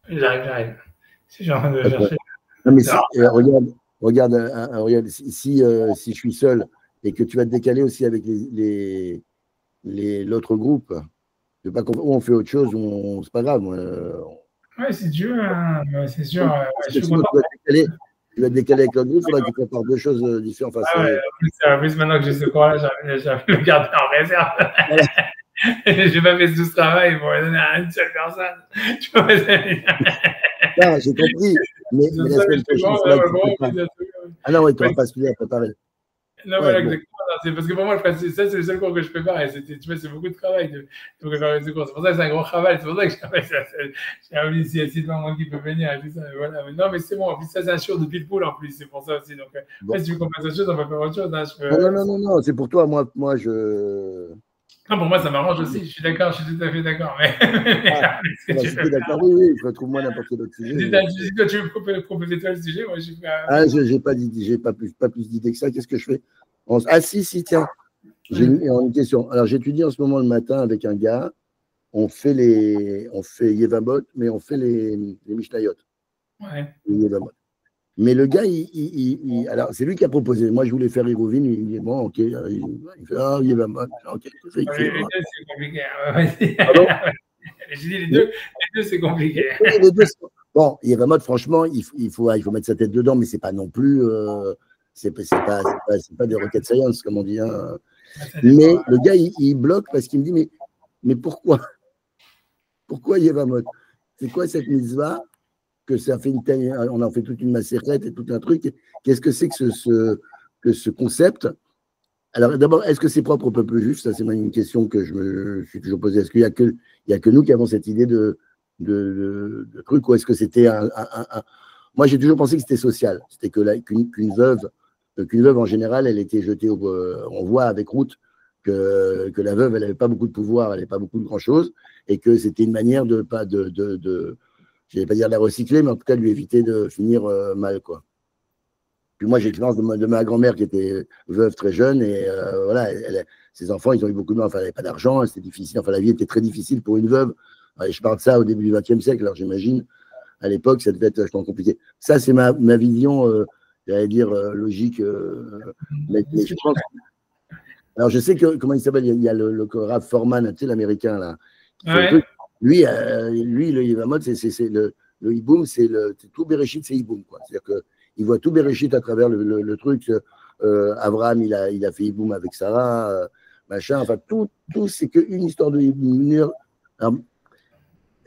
J'arrive. Si j'ai en train de chercher. Non, mais regarde, si je suis seul et que tu vas te décaler aussi avec l'autre groupe, ou on fait autre chose, c'est pas grave. Ouais, si tu veux, hein, c'est sûr. Ouais, je suis Sinon, content. tu vas te décaler avec l'autre groupe, il faudra que tu prépares deux choses différentes. Enfin, Ah ouais, en plus, maintenant que j'ai ce cours-là, j'ai envie de le garder en réserve. Voilà. J'ai pas fait tout ce travail pour le donner à une seule personne. Tu vois, Ah, j'ai compris. Mais la semaine prochaine, il faudra que tu prépares. Ah non, oui, tu n'auras pas celui-là à préparer. Non, voilà, exactement. C'est parce que pour moi, ça, c'est le seul cours que je prépare. Et tu vois, c'est beaucoup de travail de préparer ce cours. C'est pour ça que c'est un gros travail. C'est pour ça que j'ai envie si c'est pas moi qui peut venir et tout ça. Voilà. Mais non, mais c'est bon. En plus, ça, c'est un show de Pitbull en plus. C'est pour ça aussi. Donc, si tu veux qu'on fasse autre chose, on va faire autre chose. Hein. Non, c'est pour toi. Moi, je. Non, pour moi, ça m'arrange aussi. Je suis d'accord, je suis tout à fait d'accord. Mais si tu es d'accord, oui, je retrouve moi n'importe quel autre sujet. Si toi, tu veux proposer toi le sujet, moi, je suis pas. Ah, j'ai pas plus d'idées que ça. Qu'est-ce que je fais? Ah, si, tiens. J'ai une question. Alors, j'étudie en ce moment le matin avec un gars. On fait Yevamot, mais on fait les Mishnayot. Ouais. Mais le gars, alors c'est lui qui a proposé. Moi, je voulais faire Hérouvine. Il dit bon, ok. Il fait Yevamot. Ok. Les deux, c'est compliqué. Pardon? J'ai dit les deux, c'est compliqué. Les deux, bon, Yevamot, franchement, il faut mettre sa tête dedans, mais c'est pas non plus. C'est pas des rocket science, comme on dit. Hein. Mais le gars, il bloque parce qu'il me dit mais pourquoi Yevamot? C'est quoi cette mitzvah que ça fait on en fait toute une macérette et tout un truc. Qu'est-ce que c'est que ce concept? Alors d'abord, est-ce que c'est propre au peuple juif? Ça, c'est une question que je me suis toujours posée. Est-ce qu'il y a que nous qui avons cette idée de truc, ou est-ce que c'était Moi, j'ai toujours pensé que c'était social. C'était qu'une veuve en général, elle était jetée on voit avec Ruth que la veuve, elle n'avait pas beaucoup de pouvoir, elle n'avait pas beaucoup de grand-chose, et que c'était une manière je ne vais pas dire de la recycler, mais en tout cas de lui éviter de finir mal, quoi. Puis moi, j'ai l'expérience de ma grand-mère qui était veuve très jeune, et voilà, ses enfants, ils ont eu beaucoup de mal, enfin, elle n'avait pas d'argent, c'était difficile, enfin, la vie était très difficile pour une veuve. Et je parle de ça au début du XXe siècle, alors j'imagine, à l'époque, ça devait être vachement compliqué. Ça, c'est ma vision, j'allais dire, logique, mais je pense. Alors, je sais que, comment il s'appelle, il y a le Rav Foreman, tu sais, l'américain, là. Ouais. Lui, le Yevamot, c'est le Hiboum, c'est tout Bereshit, c'est Hiboum, quoi. C'est-à-dire qu'il voit tout Bereshit à travers le truc. Abraham, il a fait Hiboum avec Sarah, machin. Enfin, tout c'est qu'une histoire de Hiboum.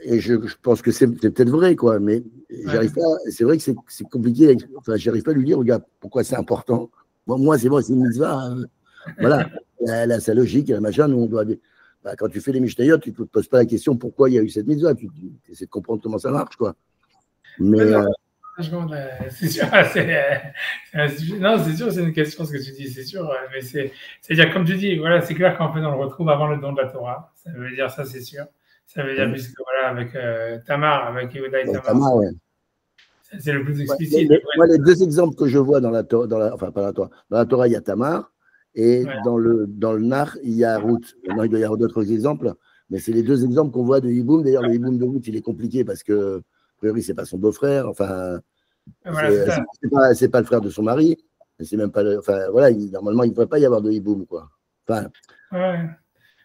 Et je pense que c'est peut-être vrai, quoi, mais j'arrive pas. C'est vrai que c'est compliqué. Enfin, j'arrive pas à lui dire, regarde, pourquoi c'est important. Bon, moi, c'est une mitzvah. Voilà, elle a sa logique, elle a machin. Nous, on doit. Quand tu fais les Mishnayot, tu ne te poses pas la question pourquoi il y a eu cette mitzvah. Tu essaies de comprendre comment ça marche, quoi. Mais. C'est sûr, non, c'est sûr, c'est une question ce que tu dis, c'est sûr, mais c'est-à-dire, comme tu dis, voilà, c'est clair qu'en fait, on le retrouve avant le don de la Torah. Ça veut dire ça, c'est sûr. Ça veut dire, puisque voilà, avec Tamar, avec Yehuda et Tamar, ouais. c'est le plus explicite. Moi, les deux exemples que je vois dans la Torah, enfin, pas la Torah, dans la Torah, il y a Tamar, et dans le Nar, il y a Ruth. Maintenant, il doit y avoir d'autres exemples, mais c'est les deux exemples qu'on voit de Hiboum. D'ailleurs, le Hiboum de Ruth, il est compliqué parce que, a priori, c'est pas son beau-frère, enfin, c'est pas le frère de son mari, c'est même pas enfin, voilà, normalement, il ne devrait pas y avoir de Hiboum, quoi. Enfin,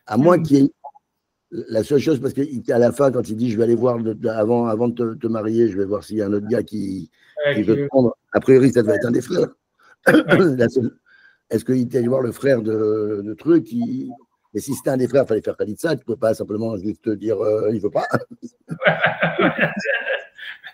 à moins qu'il y ait. La seule chose, parce qu'à la fin, quand il dit je vais aller voir avant de te marier, je vais voir s'il y a un autre gars qui veut te prendre. A priori, ça devait être un des frères. Est-ce qu'il était allé voir le frère de truc Mais si c'était un des frères, il fallait faire ça. Tu ne peux pas simplement juste dire il ne veut pas.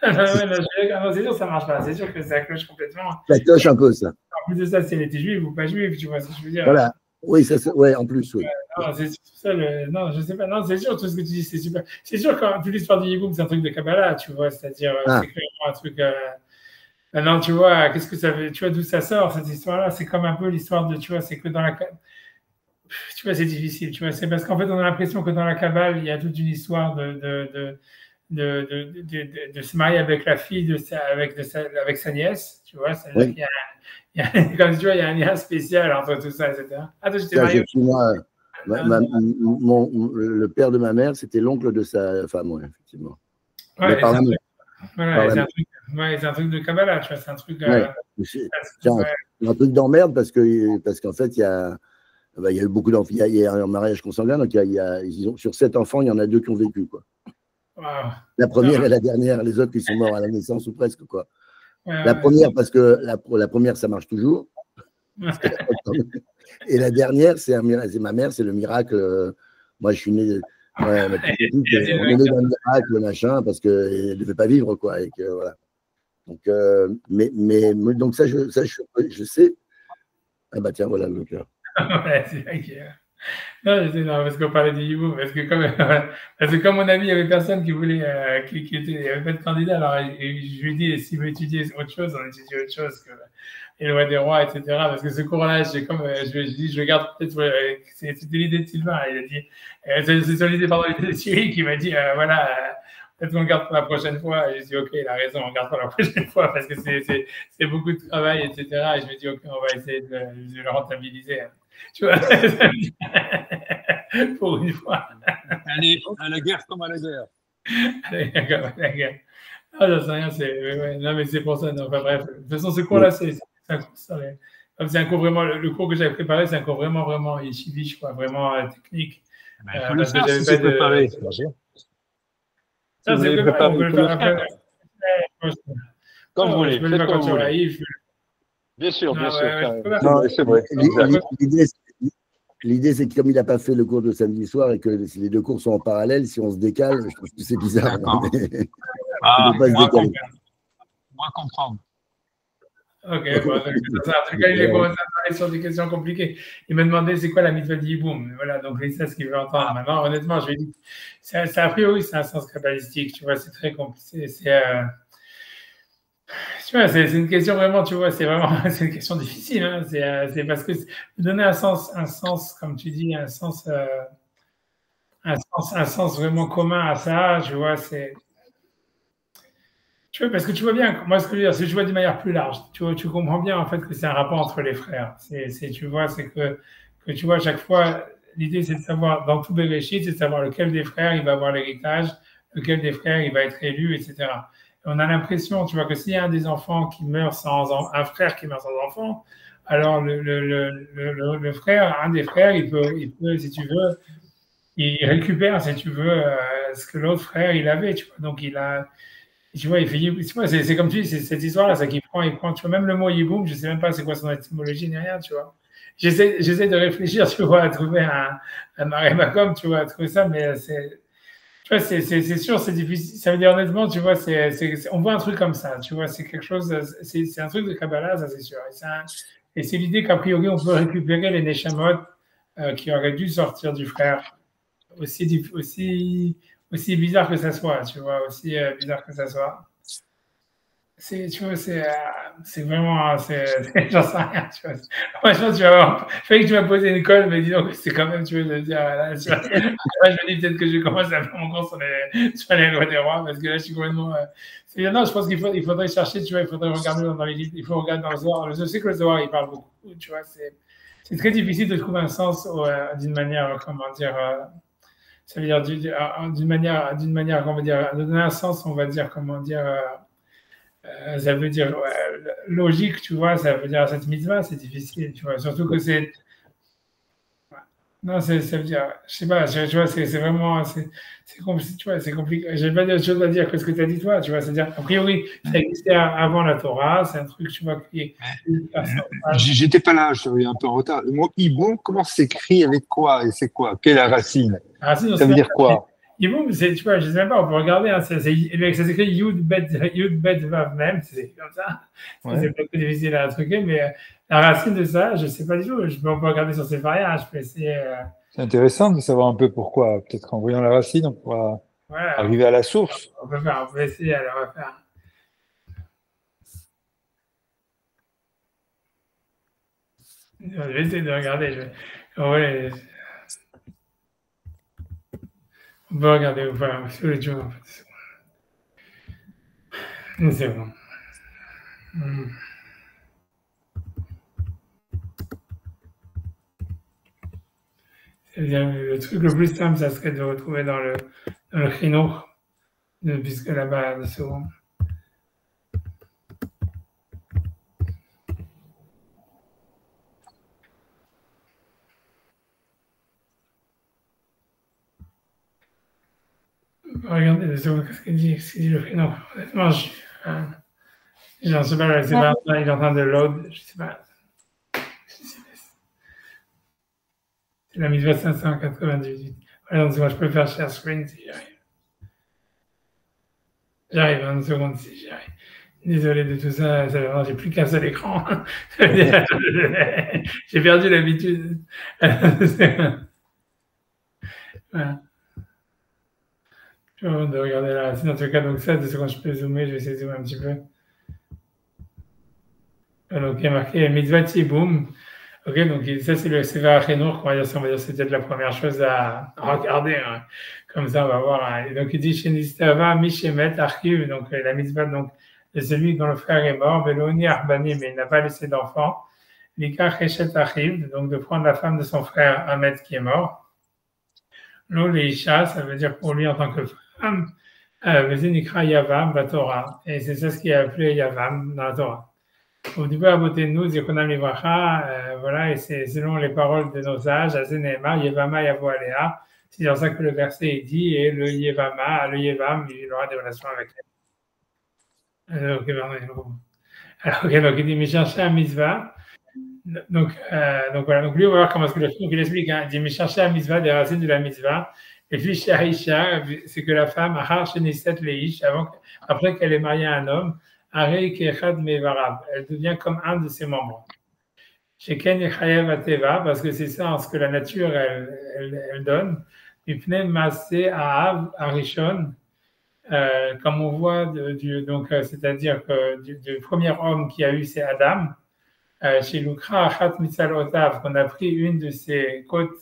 C'est sûr, ça ne marche pas. C'est sûr que ça cloche complètement. Ça cloche un peu, ça. En plus de ça, si elle était juive ou pas juive, tu vois ce que je veux dire. Voilà. Oui, ouais, en plus, oui. Non, c'est ça, non, je sais pas. Non, c'est sûr, tout ce que tu dis, c'est super. C'est sûr que toute l'histoire du Yiboum, c'est un truc de Kabbalah, tu vois. C'est-à-dire, c'est clairement un truc. Maintenant, tu vois, qu'est-ce que ça veut. Tu vois d'où ça sort, cette histoire-là. C'est comme un peu l'histoire de. Tu vois, c'est que dans la. Tu vois, c'est difficile. Tu vois, c'est parce qu'en fait, on a l'impression que dans la Kabbale, il y a toute une histoire de se marier avec la fille avec sa nièce. Tu vois, c'est-à-dire qu'il y a. Comme tu vois, il y a un lien spécial entre tout ça, etc. Ah, toi, j'étais marié. Le père de ma mère, c'était l'oncle de sa femme, ouais, effectivement. Ouais, Voilà, c'est un truc de Kabbalah, tu vois, c'est un truc. C'est un truc d'emmerde parce qu'en fait, il y a eu beaucoup d'enfants, il y a un mariage consanguin, donc sur 7 enfants, il y en a 2 qui ont vécu, quoi. Wow. La première et la dernière, les autres, ils sont morts à la naissance ou presque, quoi. La première, parce que la première, ça marche toujours. Et la dernière, c'est ma mère, c'est le miracle. Moi, je suis né. Ouais, on est né d'un miracle, machin, parce qu'elle ne devait pas vivre, quoi. Et que, voilà. Donc, donc ça, je sais. Ah bah tiens, voilà le cœur. Ouais, c'est vrai que. Non, parce qu'on parlait du Yiboum, parce que comme mon ami, il n'y avait personne qui voulait, il n'y avait pas de candidat, alors je lui ai dit, s'il veut étudier autre chose, on étudie autre chose que les lois des rois, etc. Parce que ce cours-là, je le garde peut-être, c'était l'idée de Sylvain, il a dit, c'est sur l'idée, pardon, l'idée de Thierry qui m'a dit, voilà, peut-être qu'on le garde pour la prochaine fois. Et je dis, ok, il a raison, on le garde pour la prochaine fois, parce que c'est beaucoup de travail, etc. Et je me dis, ok, on va essayer de le rentabiliser. Tu vois, pour une fois. Allez, à la guerre comme à la guerre. Comme à la guerre. Ah, j'en sais rien, ouais, non, mais c'est pour ça. Non, enfin, bref, de toute façon, ce cours-là, c'est un cours vraiment, le cours que j'avais préparé, c'est un cours vraiment, vraiment yeshivish, quoi, vraiment technique. Il faut le faire si c'est préparé. Ça, c'est préparé, on peut le faire après. Comme vous voulez, faites comme vous voulez. Bien sûr, bien sûr. C'est vrai. L'idée, c'est que comme il n'a pas fait le cours de samedi soir et que les 2 cours sont en parallèle, si on se décale, je trouve que c'est bizarre. Moi, comprendre. Ok, bon, en tout cas, il est commencé à parler sur des questions compliquées. Il m'a demandé c'est quoi la mitzvah de Yiboum. Voilà, donc c'est ce qu'il veut entendre. Maintenant, honnêtement, je lui ai dit, a priori, c'est un sens kabbalistique, tu vois, c'est très compliqué. Tu vois, c'est une question vraiment, tu vois, c'est une question difficile. Hein, c'est parce que donner un sens, comme tu dis, un sens vraiment commun à ça, tu vois, tu vois, parce que tu vois bien, moi, ce que je veux dire, c'est que je vois d'une manière plus large. Tu comprends bien, en fait, que c'est un rapport entre les frères. Tu vois, c'est que tu vois, à chaque fois, l'idée, c'est de savoir, dans tout Bereshit, c'est de savoir lequel des frères, il va avoir l'héritage, lequel des frères, il va être élu, etc. Et on a l'impression, tu vois, que s'il y a un des enfants qui meurt un frère qui meurt sans enfant, alors le frère, un des frères, il peut, si tu veux, il récupère, si tu veux, ce que l'autre frère, il avait, tu vois. Donc, tu vois, c'est comme tu dis, c'est cette histoire-là, ça qu'il prend, tu vois, même le mot Yiboum, je sais même pas c'est quoi son étymologie ni rien, tu vois. J'essaie de réfléchir, tu vois, à trouver un marémacom, tu vois, à trouver ça, mais tu vois, c'est sûr, c'est difficile. Ça veut dire honnêtement, tu vois, on voit un truc comme ça, tu vois, c'est quelque chose, c'est un truc de Kabbalah, ça c'est sûr. Et c'est l'idée qu'a priori, on peut récupérer les Neshamot qui auraient dû sortir du frère, aussi bizarre que ça soit, tu vois, aussi bizarre que ça soit. Tu vois, c'est vraiment, j'en sais rien, tu vois. Moi, je pense que je fallait que tu m'as posé une colle, mais dis donc, c'est quand même, tu vois, je veux dire, là, je me dis peut-être que je commence à faire mon cours sur les lois des rois, parce que là, je suis complètement, non, je pense qu'il faudrait chercher, tu vois, il faudrait regarder dans les livres, il faut regarder dans le Zohar. Je sais que le Zohar, il parle beaucoup, tu vois, c'est très difficile de trouver un sens d'une manière, comment dire, ça veut dire d'une manière, comment dire, de donner un sens, on va dire, comment dire, ça veut dire logique, tu vois, ça veut dire cette mitzvah, c'est difficile, tu vois, surtout que c'est. Non, ça veut dire, je sais pas, tu vois, c'est vraiment, c'est compliqué, tu vois, c'est compliqué. J'ai pas d'autre chose à dire que ce que tu as dit toi, tu vois, c'est-à-dire, a priori, ça existait avant la Torah, c'est un truc, tu vois, qui est. J'étais pas là, je suis un peu en retard. Le mot Ibon, comment s'écrit avec quoi et c'est quoi? Quelle est la racine? Ça veut dire quoi? Yiboum, tu vois, je sais même pas, on peut regarder, hein, ça s'écrit Yud Bet Vav même, c'est comme ça. Ouais. C'est pas très difficile à truquer, mais la racine de ça, je sais pas du tout. On peut regarder sur Sefaria, je peux essayer. C'est intéressant de savoir un peu pourquoi. Peut-être qu'en voyant la racine, on pourra arriver à la source. On peut essayer, alors on va faire. Je vais essayer de regarder. Ouais. On peut regarder ou pas, sur les jours, en fait. C'est bon. C'est-à-dire, le truc le plus simple, ça serait de retrouver dans le créneau, puisque là-bas, souvent. Regardez les autres, qu'est-ce qu'il dit? Non, honnêtement, je ne sais pas, il est en train de load, je ne sais pas. C'est la mitzvah 598. Voilà, moi, je peux faire share screen si j'arrive. J'arrive, une seconde si j'y arrive. Désolé de tout ça, j'ai plus qu'un seul écran. J'ai perdu l'habitude. Voilà. Je vais de regarder la racine. En tout cas, donc ça, 2 secondes, je peux zoomer, je vais essayer de zoomer un petit peu. Donc, il y a marqué Mitzvah Tiboum. Ok, donc ça, c'est le Sefer HaChinour, on va dire, c'est peut-être la première chose à regarder. Hein. Comme ça, on va voir. Hein. Et donc, il dit Shenistava Mishemet Archiv, donc la mitzvah donc, de celui dont le frère est mort, Veloni Arbani, mais il n'a pas laissé d'enfant. Lika Cheshet Archiv, donc de prendre la femme de son frère Ahmed qui est mort. Lo Leisha, ça veut dire pour lui en tant que femme, Vezinikra Yavam, Batora. Et c'est ça ce qui est appelé Yavam dans la Torah. Au début, à côté de nous, Zikonam Livracha, voilà, et c'est selon les paroles de nos sages, Azenema, Yevama Yavo Alea, c'est dans ça que le verset est dit, et le Yevama, le Yevam, il aura des relations avec elle. Alors, donc il dit, mais cherchez un mitzvah. Donc voilà, donc lui, on va voir comment est-ce que le film, il explique, hein, il dit, mais cherchez un mitzvah, des racines de la mitzvah, et puis Shahisha, c'est que la femme, Ahar Sheniset Leish, après qu'elle est mariée à un homme, elle devient comme un de ses membres. Sheken Yechayev Ateva, parce que c'est ça ce que la nature elle donne. Ipne Masé Ahav Arishon, comme on voit donc c'est-à-dire que du premier homme qui a eu c'est Adam. Chez Lukra Achat Mitzal Otav, qu'on a pris une de ses côtes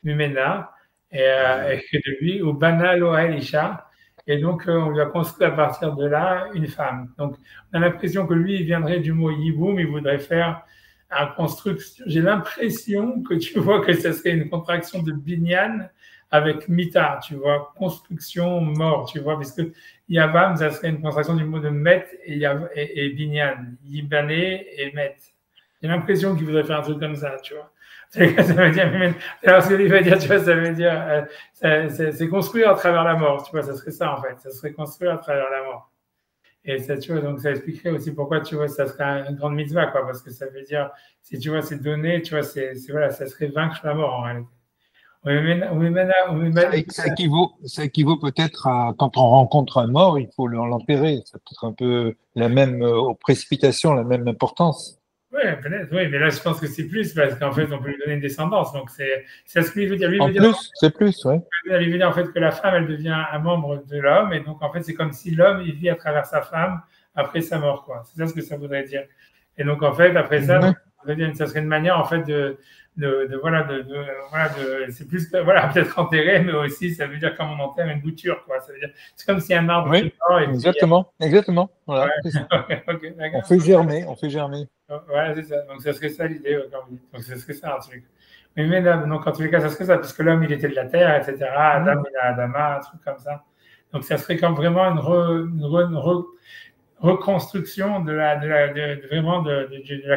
Mumena et que de lui ou Bana Lo Elisha. Et donc, on lui a construit à partir de là une femme. Donc, on a l'impression que lui, il viendrait du mot yiboum, il voudrait faire une construction. J'ai l'impression que tu vois que ce serait une contraction de binyan avec mita, tu vois, construction, mort, tu vois, parce que yavam, ça serait une contraction du mot de met et binyan, yibané et met. J'ai l'impression qu'il voudrait faire un truc comme ça, tu vois. Ça veut dire, alors ce qu'il veut dire, tu vois, ça veut dire, c'est construire à travers la mort, tu vois, ça serait ça en fait, ça serait construire à travers la mort. Et ça, tu vois, donc ça expliquerait aussi pourquoi, tu vois, ça serait une grande mitzvah, quoi, parce que ça veut dire, si tu vois, c'est donner, tu vois, voilà, ça serait vaincre la mort en réalité. Ça équivaut peut-être à quand on rencontre un mort, il faut l'enterrer. C'est peut-être un peu la même précipitation, la même importance. Oui, peut-être, oui, mais là, je pense que c'est plus parce qu'en fait, on peut lui donner une descendance. Donc, c'est ce qu'il veut dire. En plus, c'est plus, oui. Il veut dire en fait que la femme, elle devient un membre de l'homme. Et donc, en fait, c'est comme si l'homme, il vit à travers sa femme après sa mort, quoi. C'est ça ce que ça voudrait dire. Et donc, en fait, après ça, ça serait une manière, en fait, c'est plus que, voilà, peut-être enterrer, mais aussi, ça veut dire comme on enterre une bouture, quoi. Ça veut dire, c'est comme si un arbre. Oui, exactement. Voilà. Okay, on fait germer. Ouais, c'est ça. Donc, ça serait ça l'idée. Donc, ça serait ça un truc. Mais donc, en tous les cas, ça serait ça, puisque l'homme, il était de la terre, etc. Adam, il a Adama, un truc comme ça. Donc, ça serait comme vraiment une reconstruction de la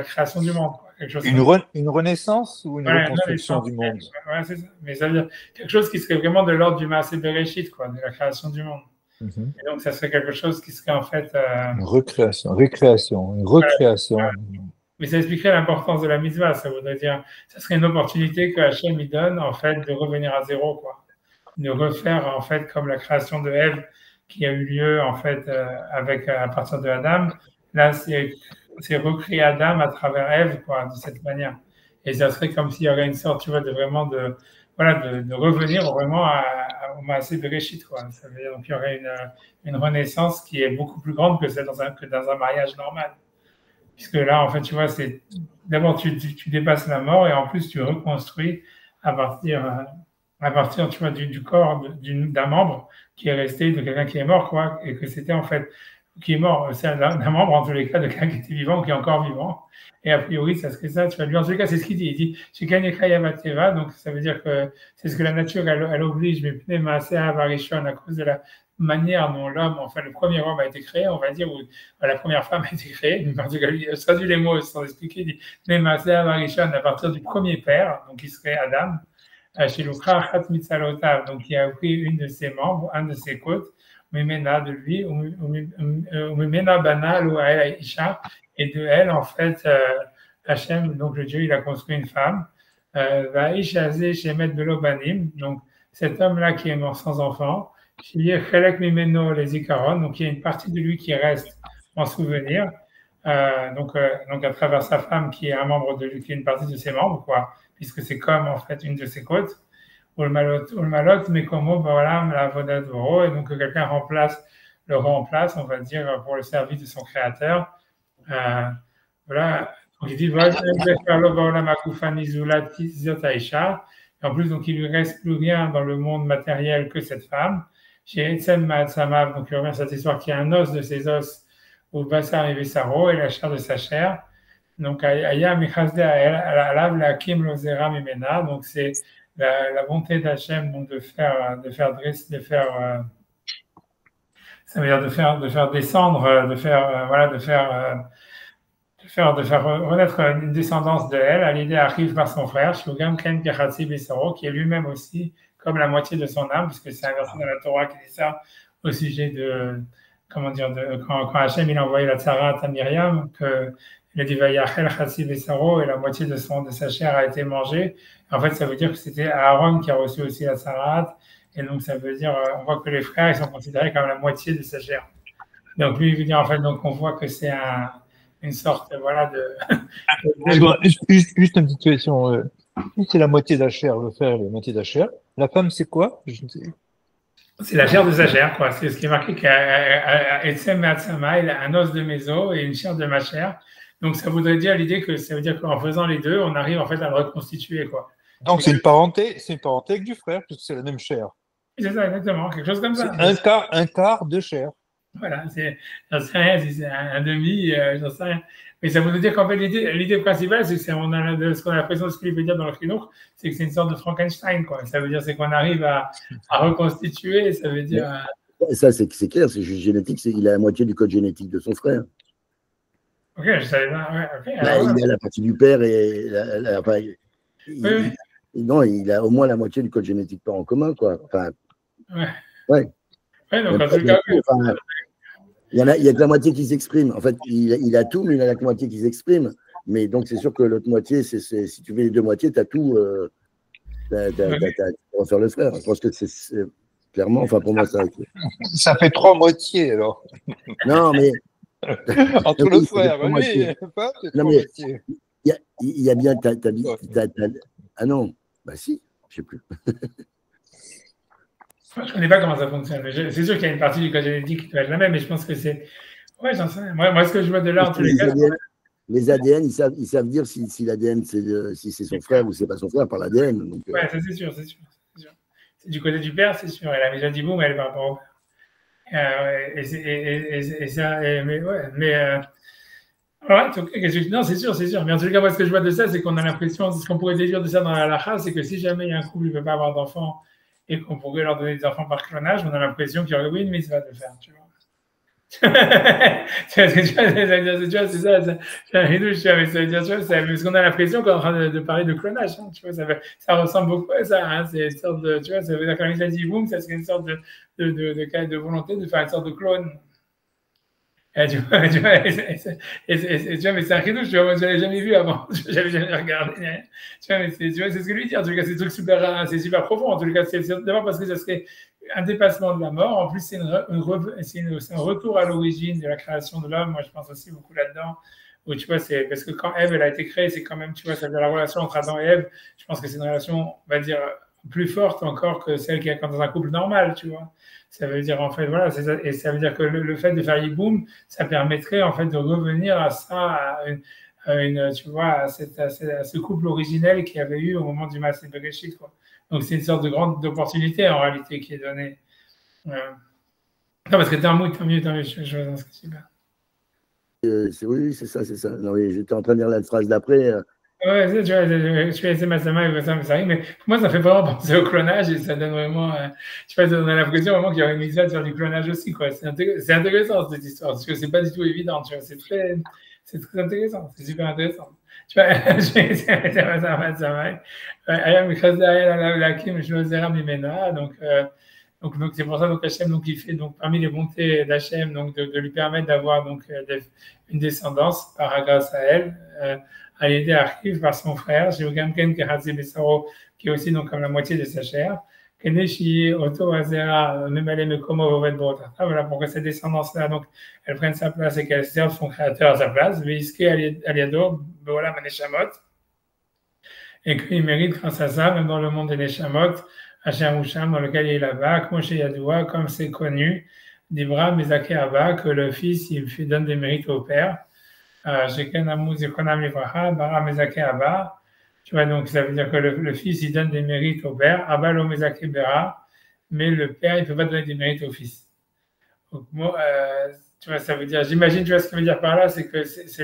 création du monde. Quoi. Quelque chose une renaissance ou une reconstruction du monde? Ouais, c'est ça. Mais ça veut dire quelque chose qui serait vraiment de l'ordre du Maaseh Bereshit, quoi, de la création du monde. Et donc, ça serait quelque chose qui serait en fait. Une recréation. Mais ça expliquerait l'importance de la mitzvah. Ça voudrait dire, ça serait une opportunité que Hachem lui donne, en fait, de revenir à zéro, quoi. De refaire, en fait, comme la création de Ève qui a eu lieu, en fait, à partir de Adam. Là, c'est recréer Adam à travers Ève, quoi, de cette manière. Et ça serait comme s'il y aurait une sorte, tu vois, de revenir vraiment au Maaseh Bereshit, quoi. Ça veut dire, donc, il y aurait une renaissance qui est beaucoup plus grande que dans un mariage normal. Puisque là, en fait, tu vois, c'est d'abord tu dépasses la mort et en plus tu reconstruis à partir tu vois, du corps d'un membre qui est resté de quelqu'un qui est mort, quoi, et que c'était en fait qui est mort, c'est d'un membre en tous les cas de quelqu'un qui était vivant ou qui est encore vivant. Et a priori, ça serait ça, tu vois. Lui, en tous les cas, c'est ce qu'il dit. Il dit Shekanyekhayavateva, donc ça veut dire que c'est ce que la nature, elle oblige, mais Pneumaasea Varishon, à cause de la manière dont l'homme, enfin le premier homme a été créé, on va dire, ou la première femme a été créée. En tout cas, il traduit les mots sans expliquer. Il dit Pneumaasea Varishon à partir du premier père, donc qui serait Adam. Shilukha Khat Mitzalotav, donc il a pris une de ses membres, un de ses côtes, Mimena de lui, Mimena Bana Louael Aisha, et de elle, en fait, Hachem, donc le Dieu, il a construit une femme, Vaishaze Shemet Belobanim, donc cet homme-là qui est mort sans enfant, Chelek Mimeno les Ikaron, donc il y a une partie de lui qui reste en souvenir, donc à travers sa femme qui est un membre de lui, qui est une partie de ses membres, quoi, puisque c'est comme en fait une de ses côtes. Ulmalot, mais comme voilà, la vodat voro, et donc quelqu'un le remplace, on va dire, pour le service de son créateur. Voilà. Donc il dit et en plus, donc il lui reste plus rien dans le monde matériel que cette femme. Chez Etzem Maatsamav, donc il revient à cette histoire qui a un os de ses os, au Bassar et Vessaro, et la chair de sa chair. Donc, Aya Michazde Alav la Kim Lozera Mimena, donc c'est la bonté d'Hachem donc ça veut dire de faire descendre, de faire renaître une descendance de elle. À l'idée arrive par son frère, Shugam Ken Kachatsi Bessaro, qui est lui-même aussi comme la moitié de son âme, puisque c'est un verset dans la Torah qui dit ça au sujet de, comment dire, quand Hachem il a envoyé la Tzarat à Myriam, que il a dit Vayachel Chatsi Bessaro, et la moitié de sa chair a été mangée. En fait, ça veut dire que c'était Aaron qui a reçu aussi la Tzarat, et donc ça veut dire, on voit que les frères ils sont considérés comme la moitié de sa chair. Donc lui, il veut dire en fait, donc on voit que c'est une sorte, voilà, Juste une petite question. C'est la moitié de la chair, le frère est la moitié de la chair. La femme, c'est quoi? C'est la chair de sa chair, quoi. C'est ce qui est marqué qu'Etsem Me'atzama, il a un os de mes os et une chair de ma chair. Donc ça voudrait dire l'idée que ça veut dire qu'en faisant les deux, on arrive en fait à le reconstituer, quoi. Donc c'est une parenté avec du frère, puisque c'est la même chair. C'est ça, exactement, quelque chose comme ça. Un quart de chair. Voilà, j'en sais rien si c'est un demi, j'en sais rien. Mais ça veut dire qu'en fait, l'idée principale, c'est que ce qu'on a l'impression de ce qu'il veut dire dans le Chinook, c'est que c'est une sorte de Frankenstein, quoi. Ça veut dire c'est qu'on arrive à reconstituer, ça veut dire. Ça, c'est clair, c'est juste génétique, il a la moitié du code génétique de son frère. Ok, je savais pas. Ouais, okay, il a la partie du père et non, il a au moins la moitié du code génétique pas en commun, quoi. Enfin, ouais. Donc, en tout cas, il y a que la moitié qui s'exprime. En fait, il a tout, mais il a la moitié qui s'exprime. Mais donc, c'est sûr que l'autre moitié, si tu fais les deux moitiés, tu as tout. Tu vas faire le frère. Je pense que c'est clairement, enfin, pour moi, ça. Ça fait 3 moitiés, alors. Non, mais. Entre le frère, oui. Non, mais il y a bien. Ah non, bah si, je sais plus. Je ne connais pas comment ça fonctionne. C'est sûr qu'il y a une partie du code génétique qui doit être la même, mais je pense que c'est. Ouais, j'en sais rien. Moi, ce que je vois de là, en tous les cas. Les ADN, ils savent dire si l'ADN, si c'est son frère ou c'est pas son frère par l'ADN. Ouais, ça c'est sûr. C'est du côté du père, c'est sûr. Elle a déjà dit boum, elle est par rapport au père. Non, c'est sûr. Mais en tout cas, moi, ce que je vois de ça, c'est qu'on a l'impression, ce qu'on pourrait déduire de ça dans la halakha, c'est que si jamais il y a un couple qui ne peut pas avoir d'enfants et qu'on pourrait leur donner des enfants par clonage, on a l'impression qu'il y aurait une mitzvah de le faire, tu vois. Tu vois, c'est ça, c'est un ridouche, mais ça veut dire, tu vois, parce qu'on a l'impression qu'on est en train de parler de clonage, hein, tu vois, ça ressemble beaucoup à ça, hein, c'est une sorte de, tu vois, ça veut dire quand il a dit boum, ça serait une sorte de volonté de faire une sorte de clone. Et tu vois, mais c'est un ridouche, tu vois, moi je l'avais jamais vu avant, j'avais jamais regardé, tu vois, mais c'est ce que lui dit, en tout cas, c'est super profond, en tout cas, c'est d'abord parce que ça serait un dépassement de la mort. En plus, c'est un retour à l'origine de la création de l'homme. Moi, je pense aussi beaucoup là-dedans. Où, tu vois, c'est parce que quand Ève elle a été créée, c'est quand même, tu vois, ça veut dire la relation entre Adam et Ève. Je pense que c'est une relation, on va dire, plus forte encore que celle qu'il y a dans un couple normal, tu vois. Ça veut dire, en fait, voilà, ça, et ça veut dire que le fait de faire Yiboum, ça permettrait, en fait, de revenir à ça, tu vois, à ce couple originel qu'il y avait eu au moment du Maaseh Bereshit, quoi. Donc, c'est une sorte de grande opportunité, en réalité, qui est donnée. Non, parce que tant mieux, je vois ce que tu dis. Oui, c'est ça. Non, oui, j'étais en train de lire la phrase d'après. Ouais, tu vois, je suis assez massama et ça, mais pour moi, ça fait vraiment penser au clonage et ça donne vraiment. Tu vois, on a l'impression vraiment qu'il y aurait une mitzvah de faire du clonage aussi, quoi. C'est intéressant, cette histoire, parce que c'est pas du tout évident, tu vois. c'est très intéressant, c'est super intéressant. Tu vois, donc c'est pour ça donc Hachem donc il fait donc parmi les bontés d'Hachem donc de lui permettre d'avoir donc une descendance par grâce à elle à l'aider à arriver par son frère Ken qui est aussi donc comme la moitié de sa chair. Voilà pourquoi cette descendance là donc elle prenne sa place et qu'elle serve son créateur à sa place voilà Maneshamot et qu'il mérite grâce à ça même dans le monde des Neshamot Hachem Usham, dans lequel il est là-bas, comme c'est connu, d'Ibra Mizake Abba, que le fils il donne des mérites au père. Sheken Amou Zikonam Livraha, Bara Mizake Abba. Tu vois, donc ça veut dire que le fils il donne des mérites au père, Abba lo Mizake Bera, mais le père il ne peut pas donner des mérites au fils. Donc, moi, tu vois, ça veut dire, j'imagine, tu vois, ce que ça veut dire par là, c'est que ça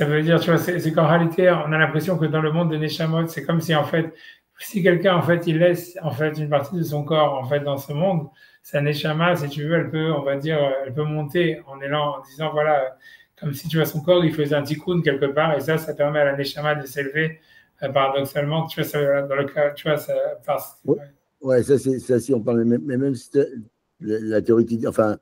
veut dire, tu vois, c'est qu'en réalité, on a l'impression que dans le monde des Neshamot, c'est comme si en fait, si quelqu'un, en fait, il laisse, en fait, une partie de son corps, en fait, dans ce monde, sa neshama, si tu veux, elle peut, on va dire, elle peut monter en élan, en disant, voilà, comme si, tu vois, son corps, il faisait un tikkun quelque part, et ça permet à la neshama de s'élever, paradoxalement, tu vois, ça, dans le cas, tu vois, ça passe. Ouais, ça, si on parle, mais même si la théorie qui dit, enfin,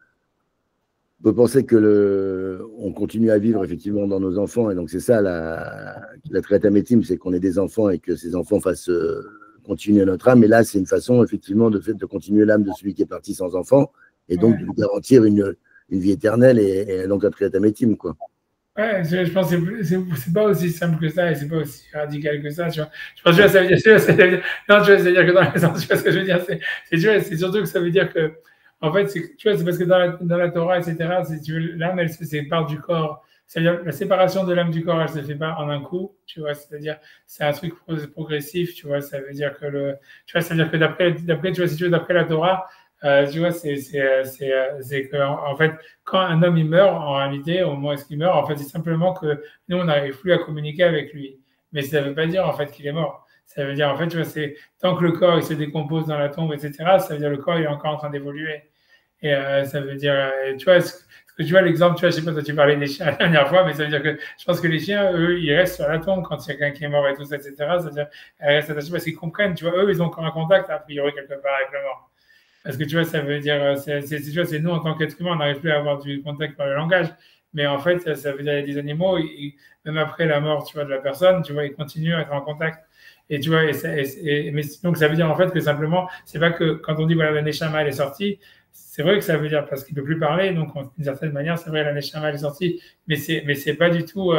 on peut penser que on continue à vivre effectivement dans nos enfants, et donc c'est ça la trétamétime, c'est qu'on ait des enfants et que ces enfants fassent continuer notre âme. Et là, c'est une façon effectivement de continuer l'âme de celui qui est parti sans enfant, et donc de lui garantir une vie éternelle et donc un trétamétime, quoi. Ouais, je pense que c'est pas aussi simple que ça et c'est pas aussi radical que ça. Tu vois. Je pense que ça veut dire, non, tu vois, c'est-à-dire que dans les sens, tu vois ce que je veux dire, c'est surtout que ça veut dire que en fait, tu vois, c'est parce que dans la Torah, etc., tu veux, l'âme, elle se sépare du corps. C'est-à-dire, la séparation de l'âme du corps, elle se fait pas en un coup, tu vois. C'est-à-dire, c'est un truc progressif, tu vois. Ça veut dire que tu vois, c'est-à-dire que d'après, tu vois, si tu veux, d'après la Torah, tu vois, c'est que, en fait, quand un homme, il meurt, en réalité, au moment où il meurt, en fait, c'est simplement que nous, on n'arrive plus à communiquer avec lui. Mais ça veut pas dire, en fait, qu'il est mort. Ça veut dire, en fait, tu vois, c'est tant que le corps, il se décompose dans la tombe, etc., ça veut dire que le corps, il est encore en train d'évoluer. Et ça veut dire, tu vois, ce que tu vois, l'exemple, tu vois, je sais pas, toi, tu parlais des chiens la dernière fois, mais ça veut dire que je pense que les chiens, eux, ils restent sur la tombe quand il y a quelqu'un qui est mort et tout ça, etc. Ça veut dire, ils restent attachés parce qu'ils comprennent, tu vois, eux, ils ont encore un contact, a priori, quelque part avec le mort. Parce que tu vois, ça veut dire, tu vois, c'est nous, en tant qu'être humain, on n'arrive plus à avoir du contact par le langage. Mais en fait, ça veut dire, il y a des animaux, même après la mort, tu vois, de la personne, tu vois, ils continuent à être en contact. Et tu vois, mais donc ça veut dire en fait que simplement, c'est pas que quand on dit voilà, la Neshama elle est sortie, c'est vrai que ça veut dire parce qu'il peut plus parler, donc d'une certaine manière, c'est vrai la Neshama elle est sortie, mais c'est pas du tout,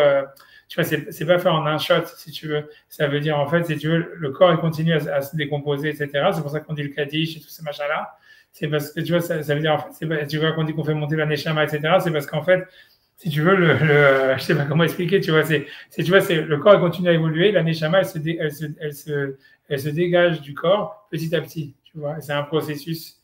tu vois, c'est pas fait en un shot si tu veux. Ça veut dire en fait, si tu veux, le corps il continue à se décomposer, etc. C'est pour ça qu'on dit le Kaddish et tous ces machins là. C'est parce que tu vois, ça veut dire en fait, tu vois, qu'on dit qu'on fait monter la Neshama, etc. C'est parce qu'en fait, si tu veux, je sais pas comment expliquer, tu vois, tu vois, le corps continue à évoluer, la neshama, elle se dégage du corps petit à petit, tu vois, c'est un processus.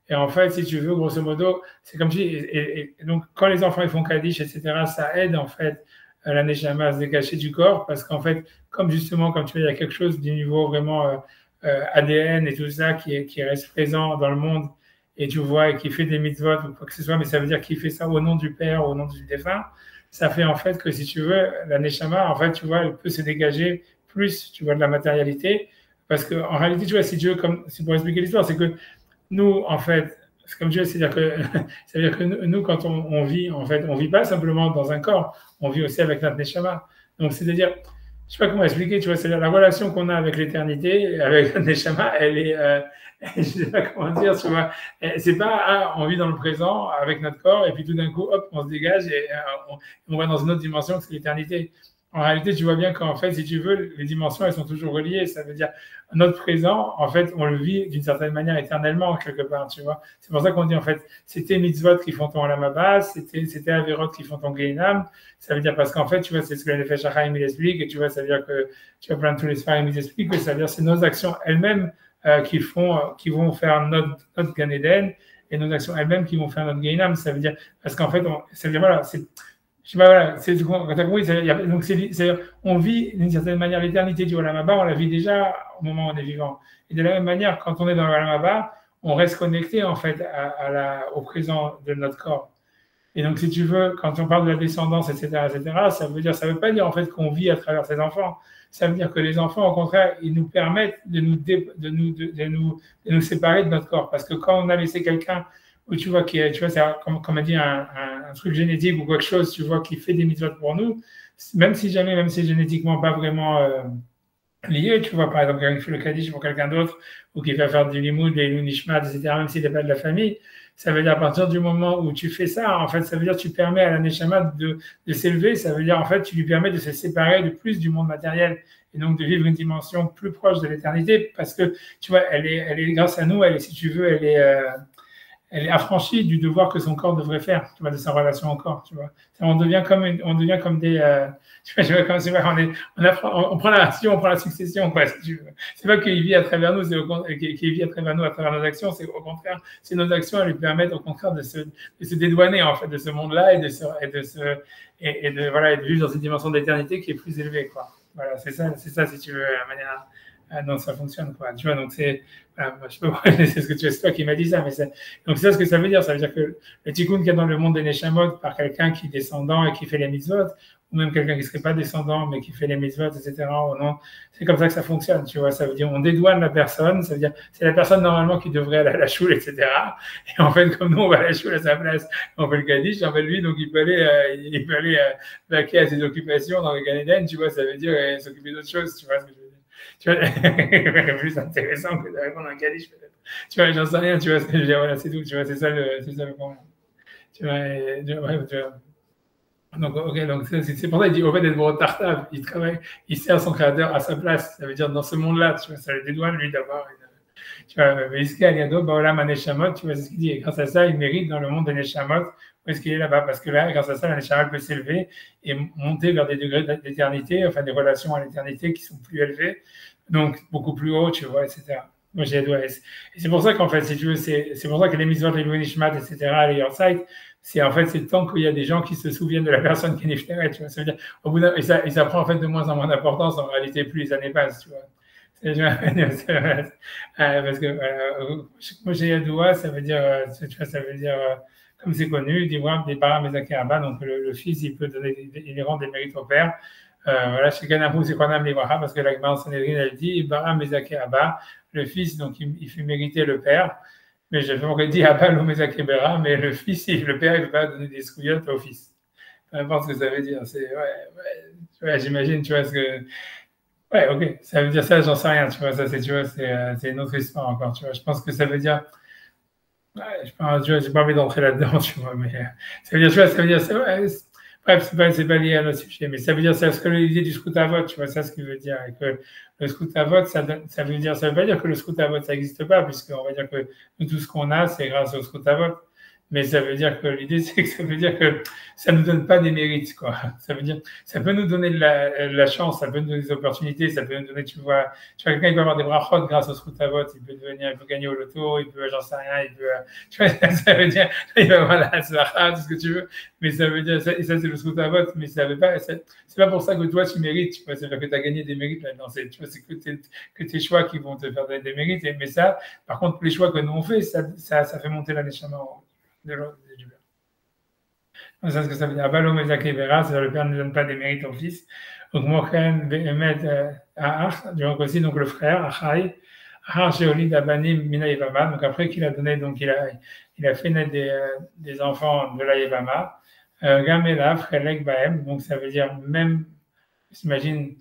Et en fait, si tu veux, grosso modo, c'est comme si, et donc, quand les enfants ils font Kaddish, etc., ça aide, en fait, la neshama à se dégager du corps, parce qu'en fait, comme justement, comme tu vois, il y a quelque chose du niveau vraiment ADN et tout ça qui reste présent dans le monde, et tu vois, et qui fait des mitzvot ou quoi que ce soit, mais ça veut dire qu'il fait ça au nom du Père, au nom du défunt, ça fait en fait que si tu veux, la Neshama, en fait, tu vois, elle peut se dégager plus, tu vois, de la matérialité, parce qu'en réalité, tu vois, si tu veux, c'est pour expliquer l'histoire, c'est que nous, en fait, c'est comme tu veux, c'est-à-dire que nous, quand on vit, en fait, on vit pas simplement dans un corps, on vit aussi avec notre Neshama. Donc, c'est-à-dire, je sais pas comment expliquer, tu vois, c'est la relation qu'on a avec l'éternité, avec le Neshama, elle est, je sais pas comment dire, tu vois, c'est pas, on vit dans le présent avec notre corps, et puis tout d'un coup, hop, on se dégage et on va dans une autre dimension que c'est l'éternité. En réalité, tu vois bien qu'en fait, si tu veux, les dimensions, elles sont toujours reliées. Ça veut dire, notre présent, en fait, on le vit d'une certaine manière éternellement, quelque part, tu vois. C'est pour ça qu'on dit, en fait, c'était mitzvot qui font ton Olam Haba, c'était averot qui font ton Gehinam. Ça veut dire, parce qu'en fait, tu vois, c'est ce que les Nefesh HaChaim, il explique, et tu vois, ça veut dire que, tu vois, plein de tous les Sfarim, ils expliquent que ça veut dire, c'est nos actions elles-mêmes qui vont faire notre Gan Eden, et nos actions elles-mêmes qui vont faire notre Gehinam. Ça veut dire, parce qu'en fait, ça veut dire, voilà, je sais pas, voilà, donc on vit d'une certaine manière l'éternité du Olam Haba, on la vit déjà au moment où on est vivant. Et de la même manière, quand on est dans le Olam Haba, on reste connecté en fait au présent de notre corps. Et donc, si tu veux, quand on parle de la descendance, etc., ça veut pas dire en fait qu'on vit à travers ses enfants. Ça veut dire que les enfants, au contraire, ils nous permettent de nous séparer de notre corps. Parce que quand on a laissé quelqu'un où tu vois, tu vois, c'est comme on dit, un truc génétique ou quelque chose, tu vois, qui fait des mitzvot pour nous, même si c'est génétiquement pas vraiment lié, tu vois, par exemple, quelqu'un qui fait le Kaddish pour quelqu'un d'autre, ou qui va faire du limoud, des nishmat, etc., même s'il n'est pas de la famille, ça veut dire à partir du moment où tu fais ça, en fait, ça veut dire que tu permets à la neshama de s'élever, ça veut dire, en fait, tu lui permets de se séparer de plus du monde matériel, et donc de vivre une dimension plus proche de l'éternité, parce que, tu vois, elle est grâce à nous, si tu veux, elle est affranchie du devoir que son corps devrait faire, tu vois, de sa relation au corps, tu vois. On devient comme des, tu vois, comme c'est pas, on prend la succession, quoi, si tu veux. C'est pas qu'il vit à travers nous, qu'il vit à travers nous, à travers nos actions, c'est au contraire, c'est nos actions, elles lui permettent au contraire de se dédouaner, en fait, de ce monde-là et de vivre dans une dimension d'éternité qui est plus élevée, quoi. Voilà, c'est ça, si tu veux, la manière dont ça fonctionne, quoi. Tu vois, donc c'est c'est toi qui m'as dit ça, mais donc c'est ça ce que ça veut dire. Ça veut dire que le tikkun qu'il y a dans le monde des neshamot par quelqu'un qui est descendant et qui fait les mitzvot, ou même quelqu'un qui ne serait pas descendant mais qui fait les mitzvot, etc. Ou non, c'est comme ça que ça fonctionne. Tu vois, ça veut dire on dédouane la personne. Ça veut dire c'est la personne normalement qui devrait aller à la choule, etc. Et en fait, comme nous on va à la choule à sa place, on fait le kaddish. En fait, lui donc il peut aller vaquer à ses occupations dans le Gan Eden. Tu vois, ça veut dire s'occuper d'autres choses. Tu vois ce que je veux dire. Tu vois, plus intéressant que de répondre à un kaddish peut-être. Tu vois, j'en sais rien, tu vois ce que je veux dire, voilà, c'est tout, tu vois, c'est ça le problème. Tu vois. Donc, ok, donc c'est pour ça qu'il dit, au fait d'être bon tartave, il travaille, il sert son créateur à sa place, ça veut dire dans ce monde-là, tu vois, ça le dédouane lui d'avoir tu vois, Ve'iska Aliado, Baolam Aneshamot, tu vois, c'est ce qu'il dit, et grâce à ça, il mérite dans le monde des Neshamot, où est-ce qu'il est là-bas, parce que là, grâce à ça, la Neshama peut s'élever et monter vers des degrés d'éternité, enfin des relations à l'éternité qui sont plus élevées, donc beaucoup plus haut, tu vois, etc. Moi, j'ai et c'est pour ça qu'en fait, si tu veux, c'est pour ça que les mitzvot, les Nishmat, etc., les Yortzeit, c'est en fait, c'est tant qu'il y a des gens qui se souviennent de la personne qui est Nifteret, tu vois, ça veut dire, au bout et ça prend en fait de moins en moins d'importance, en réalité, plus les années passent, tu vois. Parce que moi j'ai Yadoua, ça veut dire, tu vois, ça veut dire, comme c'est connu, d'Iwam, des Baramezake Abba, donc le fils, il peut donner, il rend des mérites au père. Voilà, chez Ganapou, c'est Kwanam Libraha, parce que la Gemara en Sanhedrin, elle dit, Baramezake Abba, le fils, donc il fait mériter le père. Mais j'aurais dit Abba Lomezake Bera, mais le fils, le père, il ne peut pas donner des scouillottes au fils. Peu importe ce que ça veut dire. Ouais, j'imagine, tu vois, ce que. Ouais, ok, ça veut dire ça, j'en sais rien, tu vois, ça c'est une autre histoire encore, tu vois. Je pense que ça veut dire, ouais, j'ai pas envie d'entrer là-dedans, tu vois, mais ça veut dire, tu vois, ça veut dire, bref, c'est pas lié à notre sujet, mais ça veut dire, c'est ce que l'idée du scout à vote, tu vois, ça ce qu'il veut dire, et que le scout à vote, ça veut pas dire que le scout à vote, ça n'existe pas, puisqu'on va dire que tout ce qu'on a, c'est grâce au scout à vote. Mais ça veut dire que l'idée, c'est que ça veut dire que ça ne nous donne pas des mérites, quoi. Ça veut dire, ça peut nous donner de la chance, ça peut nous donner des opportunités, ça peut nous donner, tu vois, quelqu'un, il peut avoir des brachot grâce au scout à vote, il peut gagner au loto, il peut, j'en sais rien, il peut, tu vois, ça veut dire, il va avoir la tzlacha, tout ce que tu veux, mais ça veut dire, et ça, c'est le scout à vote, mais ça veut pas, c'est pas pour ça que toi, tu mérites, tu vois, c'est pas que tu as gagné des mérites là-dedans, tu vois, c'est que tes choix qui vont te faire des mérites, mais ça, par contre, les choix que nous on fait, ça fait monter la neshama de l'autre, du père. Donc, c'est ce que ça veut dire. Abalo Mezake Vera, c'est-à-dire le père ne donne pas des mérites au fils. Donc, Mochen, Behemet, Ahar, donc aussi, donc le frère, Achai, Ahar, Sheoli, Dabanim, Mina Yevama. Donc, après qu'il a donné, donc il a fait naître des enfants de la Yevama. Gamelav, Chelek, Bahem. Donc, ça veut dire même, j'imagine,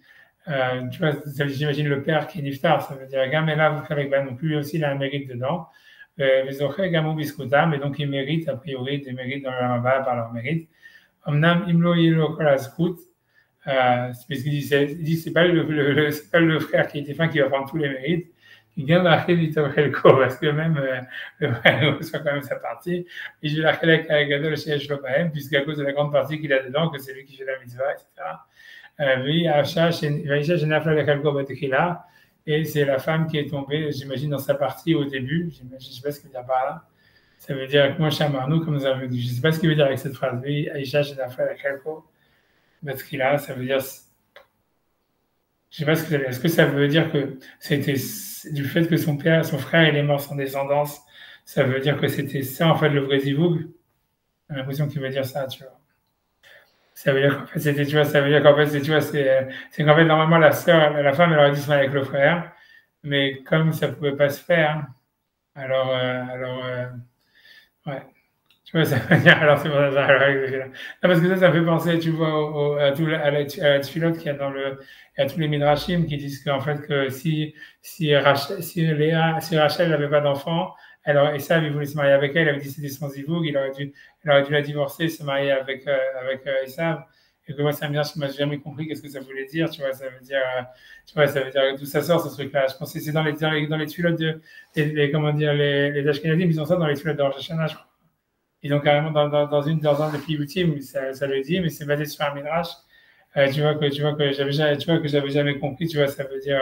tu vois, j'imagine le père qui est Niftar, ça veut dire Gamelav, Chelek, Bahem. Donc, lui aussi, il a un mérite dedans. Les Zoché Gamou Biskoutam, et donc ils méritent, a priori, des mérites dans le Ramaba par leur mérite. Omnam Imlo Yilo Kolaskout, parce qu'il dit, c'est pas le frère qui est défunt qui va prendre tous les mérites. Il vient d'arrêter l'Itavchelko, parce que même le frère reçoit quand même sa partie. Et je l'ai avec Gadol chez Shlopahem, puisqu'à cause de la grande partie qu'il a dedans, que c'est lui qui fait la mitzvah, etc. Oui, Acha, Vaïcha, Jenafla, la Kalko, Batekila. Et c'est la femme qui est tombée, j'imagine, dans sa partie au début. Je ne sais pas ce qu'il veut dire par là. Ça veut dire que moi, Chamarnou, comme nous avons dit, je ne sais pas ce qu'il veut dire avec cette phrase. Oui, Aïcha, j'ai la frère, la Kalko. Batkila, ça veut dire. Je ne sais pas ce que ça veut dire. Est-ce que ça veut dire que c'était du fait que son frère, il est mort sans descendance, ça veut dire que c'était ça, en fait, le vrai zivoug? J'ai l'impression qu'il veut dire ça, tu vois. Ça veut dire qu'en fait, c'était, tu vois, ça veut dire qu'en fait, tu vois, c'est qu'en fait, normalement, la sœur, la femme, elle aurait dû se marier avec le frère, mais comme ça pouvait pas se faire, ouais. Tu vois, ça veut dire, alors c'est pour ça, non, parce que ça me fait penser, tu vois, à la tfilote qu'il y a il y a tous les midrashim qui disent qu'en fait, que si Rachel n'avait pas d'enfant, alors Esav, il voulait se marier avec elle, il avait dit c'était son zivoug, il aurait dû la divorcer, se marier avec Esav. Et que moi, c'est un midrash qui m'a jamais compris qu'est-ce que ça voulait dire, tu vois, tu vois, ça veut dire d'où ça sort, ce truc-là. Je pense que c'est dans les tfilotes comment dire, les Ashkenazim, ils ont ça dans les tfilotes de Rosh Hashanah, je crois. Ils ont carrément dans un des Piyutim, ça le dit, mais c'est basé sur un midrash. Que j'avais jamais compris, tu vois, ça veut dire,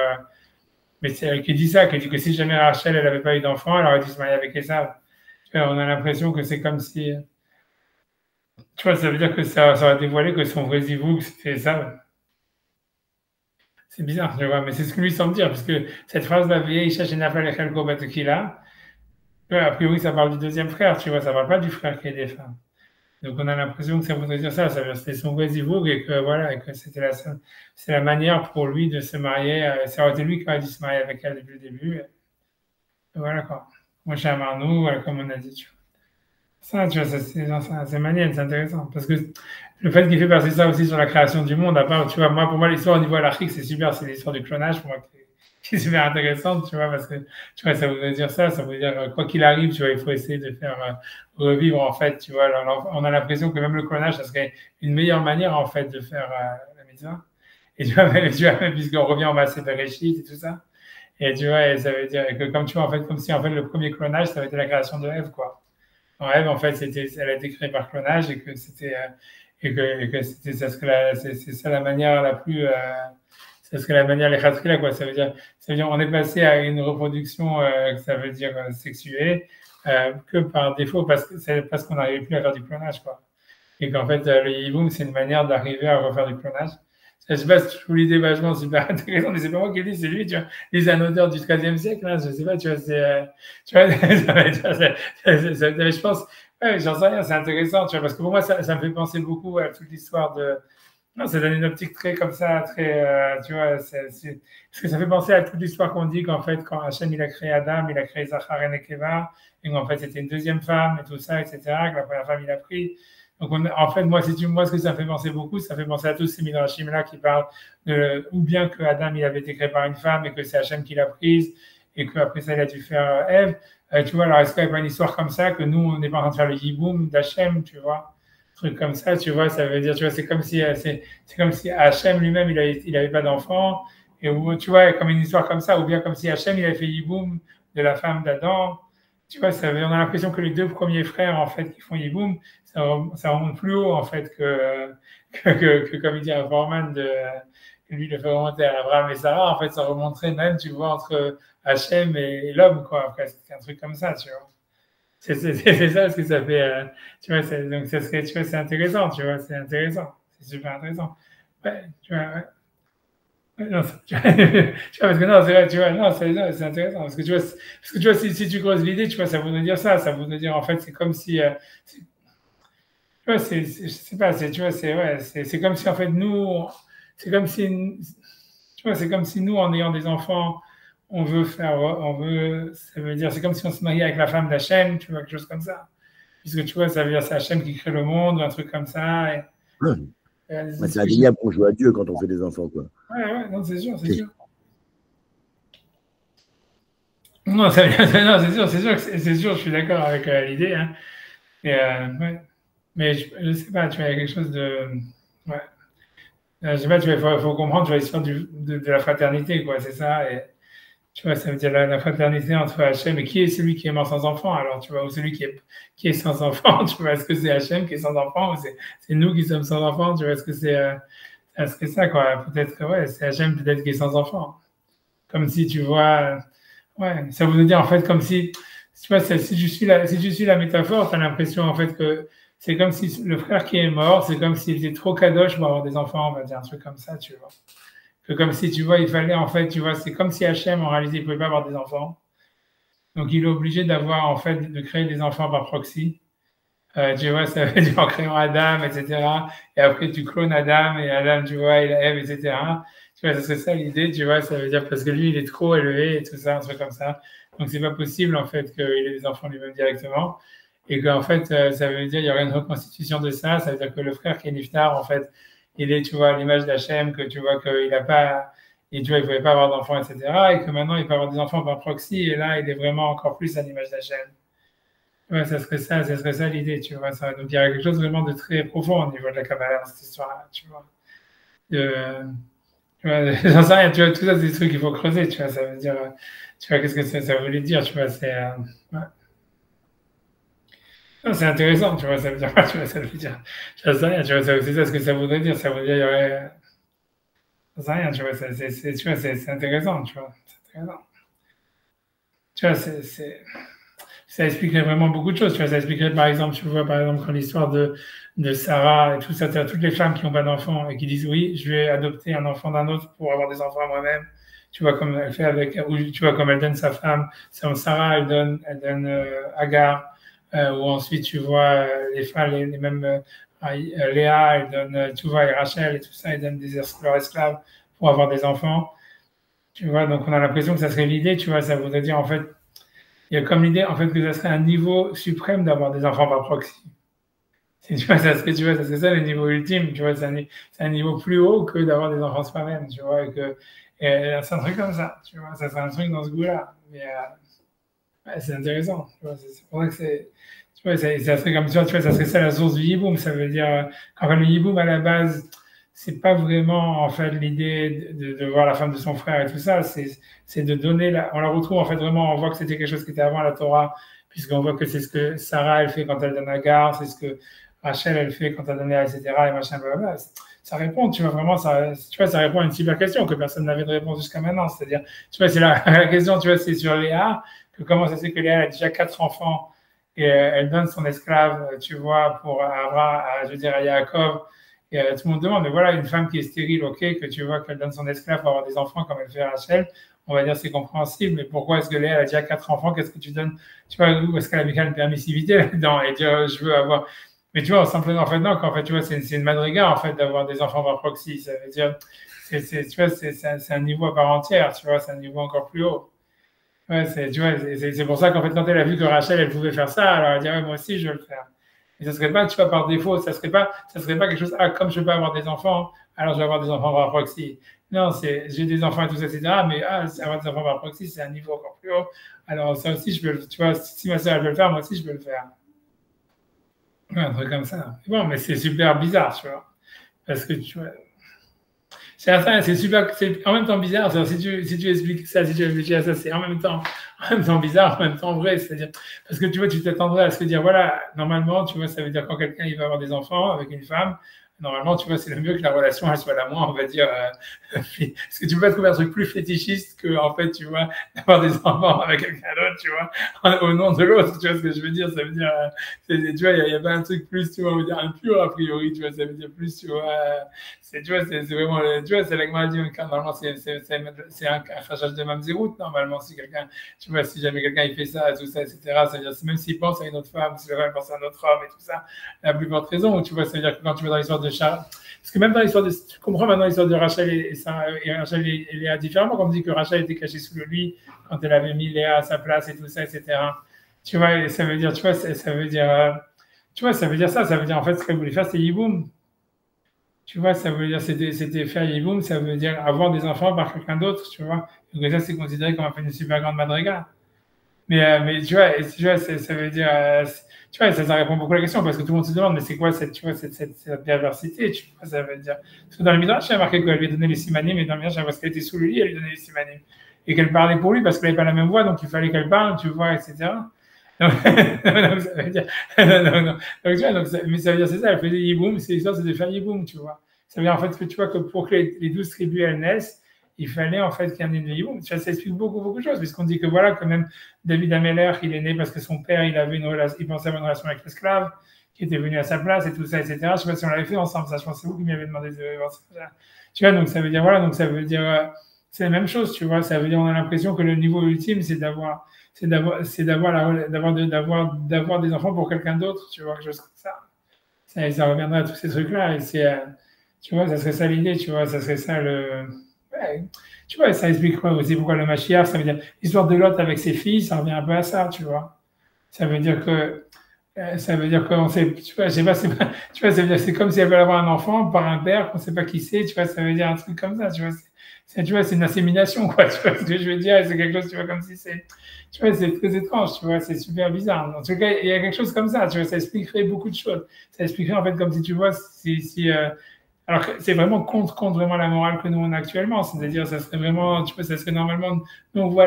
mais c'est elle qui dit ça, qui dit que si jamais Rachel, elle n'avait pas eu d'enfant, elle aurait dû se marier avec Esav. Tu vois, on a l'impression que c'est comme si, tu vois, ça veut dire que ça aurait dévoilé que son vrai zivoug, c'était Esav. C'est bizarre, tu vois, mais c'est ce que lui semble dire, parce que cette phrase-là, Isha Shenafal Echel Kobat Kila, a priori, ça parle du deuxième frère, tu vois, ça parle pas du frère qui est défunt. Donc, on a l'impression que ça voudrait dire ça veut dire que c'était son vrai zivoug et que voilà, et que c'est la manière pour lui de se marier. Ça aurait été lui qui aurait dû se marier avec elle depuis le début. Et voilà quoi. Moi, je suis à Marnou, voilà, comme on a dit. Tu vois. Ça, tu vois, c'est manière, c'est intéressant. Parce que le fait qu'il fait passer ça aussi sur la création du monde, à part, tu vois, moi, pour moi, l'histoire au niveau halachique, c'est super, c'est l'histoire du clonage, pour moi, qui est super intéressante, tu vois, parce que, tu vois, ça voudrait dire ça veut dire, quoi qu'il arrive, tu vois, il faut essayer de faire revivre, en fait, tu vois, on a l'impression que même le clonage, ça serait une meilleure manière, en fait, de faire la mitzvah. Et tu vois, même puisqu'on revient en masse Bereshit et tout ça, et tu vois, et ça veut dire que comme tu vois, en fait, comme si, en fait, le premier clonage, ça avait été la création de Ève, quoi. En Ève, en fait, elle a été créée par clonage et que c'était, c'est ça la manière la plus, c'est ce que la manière les khatrila, quoi. Ça veut dire, on est passé à une reproduction, ça veut dire sexuée, que par défaut, parce qu'on n'arrivait plus à faire du clonage, quoi. Et qu'en fait, le yiboum, c'est une manière d'arriver à refaire du clonage. Je sais pas si je trouve l'idée vachement super intéressante, mais c'est pas moi qui le dis, c'est lui, tu vois. Il est un auteur du XIIIe siècle, hein, je sais pas, tu vois, tu vois, je pense, ouais, j'en sais rien, c'est intéressant, tu vois, parce que pour moi, ça me fait penser beaucoup à toute l'histoire non, ça donne une optique très comme ça, très, tu vois, parce que ça fait penser à toute l'histoire qu'on dit qu'en fait, quand Hachem, il a créé Adam, il a créé Zachar et Nekeva, et qu'en fait, c'était une deuxième femme et tout ça, etc., que la première femme, il a pris. Donc, en fait, moi, ce que ça me fait penser beaucoup, ça fait penser à tous ces midrashim-là qui parlent ou bien que Adam, il avait été créé par une femme et que c'est Hachem qui l'a prise et qu'après ça, il a dû faire Ève. Tu vois, alors, est-ce qu'il n'y a pas une histoire comme ça que nous, on n'est pas en train de faire le yiboum d'Hachem, tu vois? Truc comme ça, tu vois, ça veut dire, tu vois, c'est comme si Hachem lui-même, il avait pas d'enfant, et tu vois, comme une histoire comme ça, ou bien comme si Hachem, il avait fait Yiboum de la femme d'Adam, tu vois, on a l'impression que les deux premiers frères, en fait, qui font Yiboum, ça remonte plus haut, en fait, que comme il dit un Forman que lui, le fait remonter à Abraham et Sarah, en fait, ça remonterait même, tu vois, entre Hachem et l'homme, quoi, après, c'est un truc comme ça, tu vois. C'est ça ce que ça fait. Tu vois, donc ça serait, tu vois, c'est intéressant, tu vois, c'est intéressant, c'est super intéressant. Ouais, tu vois, ouais. Ouais, non, tu vois, parce que non, c'est vrai, tu vois, non, c'est intéressant, parce que tu vois, si tu creuses l'idée, tu vois, ça voudrait dire ça voudrait dire, en fait, c'est comme si, tu vois, je sais pas, tu vois, ouais, c'est comme si, en fait, nous, c'est comme si, tu vois, c'est comme si nous, en ayant des enfants, ça veut dire, c'est comme si on se mariait avec la femme d'Hachem, tu vois, quelque chose comme ça. Puisque tu vois, ça veut dire c'est Hachem qui crée le monde, un truc comme ça. C'est indéniable qu'on joue à Dieu quand on fait des enfants, quoi. Ouais, non, c'est sûr, c'est sûr. Non, c'est sûr, je suis d'accord avec l'idée. Hein. Ouais. Mais je sais pas, tu vois, il y a quelque chose de. Ouais. Je sais pas, tu vois, il faut comprendre, tu vois, l'histoire de la fraternité, quoi, c'est ça. Et, tu vois, ça veut dire la fraternité entre Hachem et qui est celui qui est mort sans enfant, alors, tu vois, ou celui qui est sans enfant, tu vois, est-ce que c'est Hachem qui est sans enfant ou c'est nous qui sommes sans enfant, tu vois, est-ce que c'est ça, quoi, peut-être que, ouais, c'est Hachem peut-être qui est sans enfant. Comme si, tu vois, ouais, ça voudrait dire, en fait, comme si, tu vois, si tu suis la métaphore, tu as l'impression, en fait, que c'est comme si le frère qui est mort, c'est comme s'il était trop kadosh pour avoir des enfants, on va dire un truc comme ça, tu vois. Que comme si, tu vois, il fallait, en fait, tu vois, c'est comme si Hachem, en réalité, il ne pouvait pas avoir des enfants. Donc, il est obligé d'avoir, en fait, de créer des enfants par proxy. Tu vois, ça veut dire en créant Adam, etc. Et après, tu clones Adam, et Adam, tu vois, il a Ève, etc. Tu vois, c'est ça l'idée, tu vois, ça veut dire parce que lui, il est trop élevé et tout ça, un truc comme ça. Donc, c'est pas possible, en fait, qu'il ait des enfants lui-même directement. Et qu'en fait, ça veut dire qu'il y aurait une reconstitution de ça. Ça veut dire que le frère qui est Niftar, en fait, il est, tu vois, à l'image d'Hachem, que tu vois qu'il n'a pas, et tu vois, il ne pouvait pas avoir d'enfants, etc. Et que maintenant, il peut avoir des enfants par proxy. Et là, il est vraiment encore plus à l'image d'Hachem. Ouais, ça serait ça l'idée, tu vois. Ça. Donc, il y a quelque chose vraiment de très profond au niveau de la Kabbalah dans cette histoire-là, tu vois. Tu vois, j'en sais rien, tu vois, tout ça, c'est des trucs qu'il faut creuser, tu vois. Ça veut dire, tu vois, qu'est-ce que ça voulait dire, tu vois. Ouais. Non, c'est intéressant, tu vois, ça veut dire, tu vois, ça veut dire, j'en sais rien, tu vois, c'est ça ce que ça voudrait dire. Ça voudrait dire, il y aurait, j'en sais rien, tu vois, tu vois, c'est intéressant, tu vois. C'est intéressant. Tu vois, ça expliquerait vraiment beaucoup de choses. Tu vois, ça expliquerait, par exemple, tu vois, par exemple, quand l'histoire de Sarah et tout ça, toutes les femmes qui n'ont pas d'enfants et qui disent oui, je vais adopter un enfant d'un autre pour avoir des enfants à moi-même. Tu vois, comme elle fait avec, ou tu vois, comme elle donne sa femme, c'est en Sarah, elle donne Agar, ou ensuite, tu vois, les femmes, les mêmes, Léa, elle donne, tu vois, et Rachel et tout ça, ils donnent leurs esclaves pour avoir des enfants. Tu vois, donc on a l'impression que ça serait l'idée, tu vois, ça voudrait dire en fait, il y a comme l'idée, en fait, que ça serait un niveau suprême d'avoir des enfants par proxy. Tu vois, ça serait ça le niveau ultime, tu vois, c'est un niveau plus haut que d'avoir des enfants soi-même, tu vois, et c'est un truc comme ça, tu vois, ça serait un truc dans ce goût-là. Mais ouais, c'est intéressant, tu vois, c'est pour ça que tu vois, ça serait comme ça, tu vois, ça serait ça la source du yiboum, ça veut dire, quand le yiboum à la base, c'est pas vraiment en fait l'idée de voir la femme de son frère et tout ça, c'est de donner on la retrouve en fait vraiment, on voit que c'était quelque chose qui était avant la Torah, puisqu'on voit que c'est ce que Sarah elle fait quand elle donne Agar, c'est ce que Rachel elle fait quand elle donne Léa, etc. et machin, blablabla. Ça répond, tu vois, vraiment, tu vois, ça répond à une super question que personne n'avait de réponse jusqu'à maintenant. C'est-à-dire, tu vois, c'est la question, tu vois, c'est sur Léa, que comment ça se fait que Léa a déjà 4 enfants et elle donne son esclave, tu vois, pour je veux dire, à Yaakov. Et tout le monde demande, mais voilà, une femme qui est stérile, ok, que tu vois qu'elle donne son esclave pour avoir des enfants comme elle fait à Rachel, on va dire c'est compréhensible, mais pourquoi est-ce que Léa a déjà 4 enfants? Qu'est-ce que tu donnes? Tu vois, où est-ce qu'elle a mis une permissivité là-dedans et dire je veux avoir. Mais tu vois, on simplement en fait, non, qu'en fait, tu vois, c'est une madriga en fait d'avoir des enfants par proxy. Ça veut dire, tu vois, c'est un niveau à part entière, tu vois, c'est un niveau encore plus haut. Ouais, tu vois, c'est pour ça qu'en fait, quand elle a vu que Rachel, elle pouvait faire ça, alors elle a dit, ouais, moi aussi, je veux le faire. Et ça serait pas, tu vois, par défaut, ça serait pas quelque chose, ah, comme je peux pas avoir des enfants, alors je vais avoir des enfants par proxy. Non, j'ai des enfants et tout ça, etc. Mais avoir des enfants par proxy, c'est un niveau encore plus haut. Alors ça aussi, je peux, tu vois, si ma soeur, elle peut le faire, moi aussi, je peux le faire. Ouais, un truc comme ça. Bon, mais c'est super bizarre, tu vois. Parce que, tu vois, c'est super, c'est en même temps bizarre. Si tu expliques ça, si tu réfléchis à ça, c'est en même temps bizarre, en même temps vrai. C'est-à-dire, parce que tu vois, tu t'attendrais à se dire, voilà, normalement, tu vois, ça veut dire quand quelqu'un il va avoir des enfants avec une femme, normalement, tu vois, c'est le mieux que la relation elle soit la moins, on va dire, parce que tu peux pas trouver un truc plus fétichiste que, en fait, tu vois, d'avoir des enfants avec quelqu'un d'autre, tu vois, au nom de l'autre, tu vois ce que je veux dire. Ça veut dire, tu vois, il y a pas un truc plus, tu vois, on va dire impur a priori, tu vois, ça veut dire plus, tu vois, tu vois, c'est vraiment, tu vois, c'est la dit, normalement, c'est un crachage de mamzeroute, normalement, si quelqu'un, tu vois, si jamais quelqu'un il fait ça, tout ça, etc., ça veut dire, même s'il pense à une autre femme, si le il pense à un autre homme et tout ça, la plus forte raison, tu vois, ça veut dire que quand tu vas dans l'histoire de Charles, parce que même dans l'histoire tu comprends maintenant l'histoire de Rachel et Rachel et Léa différemment, quand on dit que Rachel était cachée sous le lit quand elle avait mis Léa à sa place et tout ça, etc. Tu vois, ça veut dire, tu vois, ça veut dire, tu vois, ça veut dire ça veut dire en fait ce qu'elle voulait faire, c'est Yiboum. Tu vois, ça veut dire, c'était faire Yiboum, ça veut dire avoir des enfants par quelqu'un d'autre, tu vois. Donc ça, c'est considéré comme une super grande madriga. Mais tu vois, ça veut dire, tu vois, ça répond beaucoup à la question parce que tout le monde se demande, mais c'est quoi cette perversité, tu vois, ça veut dire. Parce que dans le Midrash, il y a marqué qu'elle lui a donné les simanim, et dans le Midrash, parce qu'elle était sous le lit, elle lui donnait les simanim. Et qu'elle parlait pour lui parce qu'elle n'avait pas la même voix, donc il fallait qu'elle parle, tu vois, etc. Donc, ça veut dire, non. Donc, tu vois, mais ça veut dire, c'est ça, elle faisait Yiboum, c'est l'histoire, c'est de faire Yiboum, tu vois. Ça veut dire, en fait, que tu vois, que pour que les 12 tribus, elles naissent, il fallait en fait qu'il y en ait de Yiboum. Ça explique beaucoup de choses, puisqu'on dit que voilà, quand même, David Ameller, il est né parce que son père, il pensait avoir une relation avec l'esclave, qui était venu à sa place et tout ça, etc. Je ne sais pas si on l'avait fait ensemble, ça, je pense que c'est vous qui m'avez demandé de voir ça. Tu vois, donc ça veut dire, voilà, donc ça veut dire, c'est la même chose, tu vois, ça veut dire, on a l'impression que le niveau ultime, d'avoir des enfants pour quelqu'un d'autre, tu vois, quelque chose comme ça. Ça reviendrait à tous ces trucs-là. Et tu vois, ça serait ça l'idée, tu vois, ça serait ça ouais, tu vois, ça explique quoi aussi pourquoi le Mashiach, ça veut dire l'histoire de Lot avec ses filles, ça revient un peu à ça, tu vois. Ça veut dire qu'on sait, tu vois, je sais pas, tu vois, c'est comme si elle veut avoir un enfant par un père qu'on sait pas qui c'est, tu vois, ça veut dire un truc comme ça, tu vois. Tu vois, c'est une insémination, quoi, tu vois ce que je veux dire, c'est quelque chose, tu vois, comme si tu vois, c'est très étrange, tu vois, c'est super bizarre. En tout cas, il y a quelque chose comme ça, tu vois, ça expliquerait beaucoup de choses. Ça expliquerait, en fait, comme si, tu vois, alors que c'est vraiment contre vraiment la morale que nous on a actuellement. C'est-à-dire, ça serait vraiment, tu vois, ça serait normalement, nous on voit,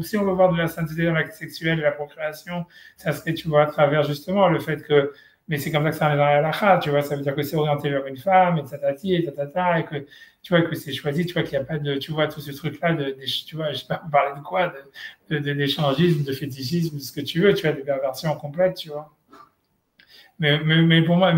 si on veut voir de la sainteté dans l'acte sexuel, de la procréation, ça serait, tu vois, à travers justement le fait que, mais c'est comme ça que ça est dans la halakha, tu vois, ça veut dire que c'est orienté vers une femme, et tatati, et tatata, et que, tu vois, que c'est choisi, tu vois, qu'il n'y a pas de, tu vois, tout ce truc-là, tu vois, je sais pas, parler de quoi, d'échangisme, de fétichisme, de ce que tu veux, tu vois, de perversion complète, tu vois. Mais pour moi,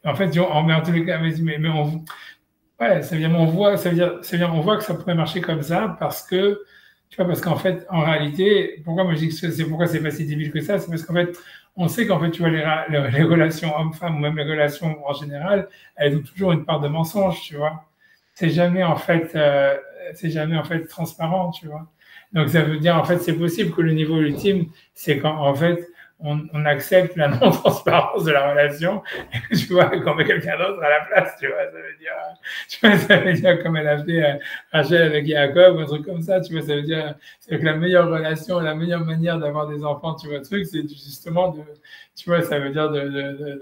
en fait, en tous les cas, mais ouais, on voit que ça pourrait marcher comme ça parce que, tu vois, parce qu'en fait, en réalité, pourquoi moi je dis que pourquoi c'est pas si débile que ça, c'est parce qu'en fait, on sait qu'en fait, tu vois, les relations hommes-femmes ou même les relations en général, elles ont toujours une part de mensonge, tu vois. C'est jamais en fait, transparent, tu vois. Donc ça veut dire en fait, c'est possible que le niveau ultime, c'est quand en fait on accepte la non-transparence de la relation et tu vois qu'on met quelqu'un d'autre à la place, tu vois, ça veut dire comme elle a fait Rachel avec Jacob, un truc comme ça, tu vois, ça veut dire que la meilleure relation, la meilleure manière d'avoir des enfants, tu vois, truc, c'est justement tu vois, ça veut dire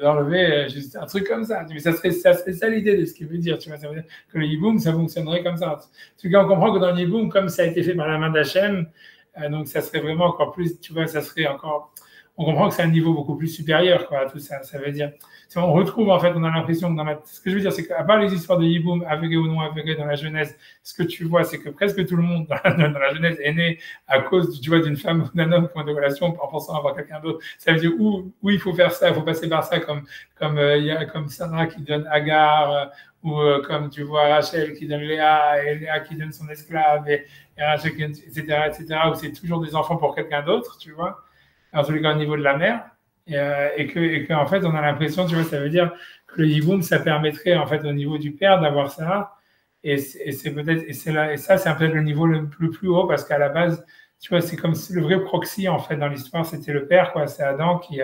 d'enlever juste un truc comme ça. Mais ça serait ça l'idée de ce qu'il veut dire, tu vois, ça veut dire que le hiboum, ça fonctionnerait comme ça. En tout cas, on comprend que dans le hiboum, comme ça a été fait par la main d'Hachem, donc ça serait vraiment encore plus, tu vois, ça serait encore on comprend que c'est un niveau beaucoup plus supérieur, quoi, tout ça. Ça veut dire, si on retrouve, en fait, on a l'impression que ce que je veux dire, c'est qu'à part les histoires de Yiboum, aveuglé ou non aveuglé dans la Genèse, ce que tu vois, c'est que presque tout le monde dans la Genèse est né à cause, tu vois, d'une femme ou d'un homme qui ont des relations en pensant avoir quelqu'un d'autre. Ça veut dire où il faut faire ça, il faut passer par ça, comme Sarah qui donne Agar, ou comme tu vois Rachel qui donne Léa, et Léa qui donne son esclave, et Rachel, etc., où c'est toujours des enfants pour quelqu'un d'autre, tu vois. En tous les cas au niveau de la mer, et que en fait on a l'impression, tu vois, ça veut dire que le hiboum, ça permettrait en fait au niveau du père d'avoir ça, et c'est peut-être, et c'est là, et ça c'est peut-être le niveau le plus haut parce qu'à la base, tu vois, c'est comme si le vrai proxy en fait dans l'histoire, c'était le père, quoi, c'est Adam qui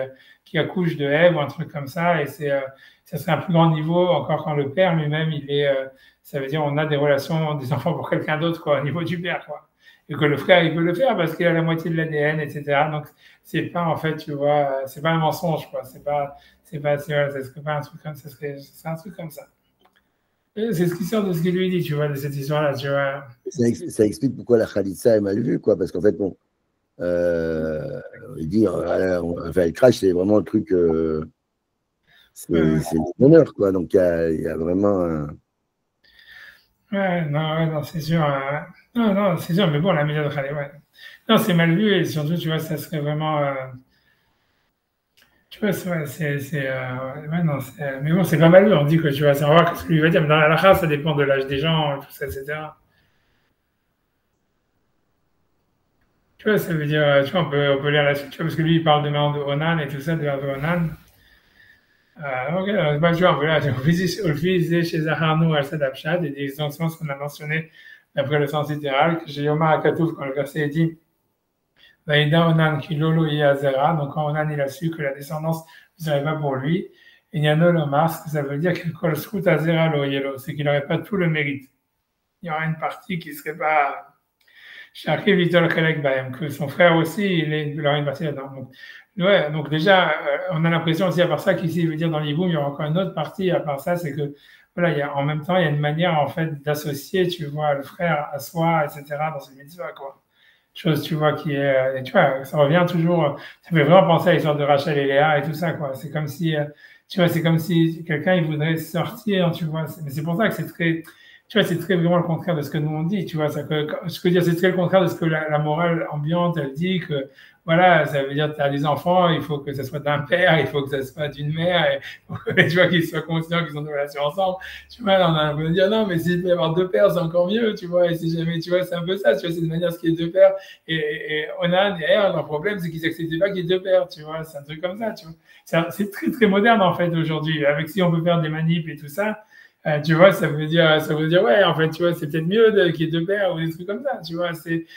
accouche de Ève ou un truc comme ça, et ça serait un plus grand niveau encore quand le père lui-même il est, ça veut dire on a des relations, des enfants pour quelqu'un d'autre, quoi, au niveau du père, quoi. Et que le frère, il peut le faire parce qu'il a la moitié de l'ADN, etc. Donc, c'est pas, en fait, tu vois, c'est pas un mensonge, quoi. Voilà, ça serait pas un truc comme ça, c'est un truc comme ça. Et c'est ce qui sort de ce qu'il lui dit, tu vois, de cette histoire-là, tu vois. Ça explique pourquoi la Khalitsa est mal vue, quoi, parce qu'en fait, bon, il dit, enfin, le crash, c'est vraiment le truc, c'est le bonheur, quoi. Donc, il y a vraiment un... Ouais, non, c'est sûr. Non, c'est sûr, mais bon, la méthode de Khaled, ouais. Non, c'est mal vu et surtout, tu vois, ça serait vraiment. Tu vois, ouais, non, mais bon, c'est pas mal vu, on dit que tu vois, c'est on va voir ce que lui va dire, mais dans la race, ça dépend de l'âge des gens, tout ça, etc. Tu vois, ça veut dire, tu vois, on peut lire la suite, tu vois, parce que lui, il parle de Mount de Onan et tout ça, de Onan. Ok, bah, tu vois, voilà, au fils chez Zaharnou al-Sadabshad, et des ce qu'on a mentionné d'après le sens littéral, que chez Yoma Akatouf, quand le verset est dit, Vaïda Onan Kilolo Yazera, donc quand Onan il a su que la descendance ne serait pas pour lui, et Yano Lomar, ce que ça veut dire qu'il colle Scout Azera lo Yelo, c'est qu'il n'aurait pas tout le mérite. Il y aura une partie qui ne serait pas. Shakir Vitol Khalek Bahem, que son frère aussi, il aura une partie là-dedans. Donc, ouais, donc déjà, on a l'impression aussi à part ça qu'ici, il veut dire dans l'Iboum, il y aura encore une autre partie à part ça, c'est que voilà, en même temps, il y a une manière en fait d'associer, tu vois, le frère à soi, etc. dans ce mitzvah, quoi. Chose, tu vois, qui est, tu vois, ça revient toujours, ça fait vraiment penser à l'histoire de Rachel et Léa et tout ça, quoi. C'est comme si, tu vois, c'est comme si quelqu'un, il voudrait sortir, tu vois. Mais c'est pour ça que c'est très, tu vois, c'est très vraiment le contraire de ce que nous on dit, tu vois. Ça, je veux dire, c'est très le contraire de ce que la morale ambiante, elle dit que, voilà, ça veut dire que tu as des enfants, il faut que ça soit d'un père, il faut que ça soit d'une mère, et tu vois, qu'ils soient conscients qu'ils ont des relations ensemble. Tu vois, on a envie de dire, non, mais s'il peut y avoir deux pères, c'est encore mieux, tu vois, et si jamais, tu vois, c'est un peu ça, tu vois, c'est de manière à ce qu'il y ait deux pères, et Onan et Er, leur problème, c'est qu'ils n'acceptaient pas qu'il y ait deux pères, tu vois, c'est un truc comme ça, tu vois. C'est très, très moderne, en fait, aujourd'hui, avec si on peut faire des manips et tout ça. Tu vois, ça veut dire, ouais, en fait, tu vois, c'est peut-être mieux qu'il y ait deux pères ou des trucs comme ça, tu vois, tu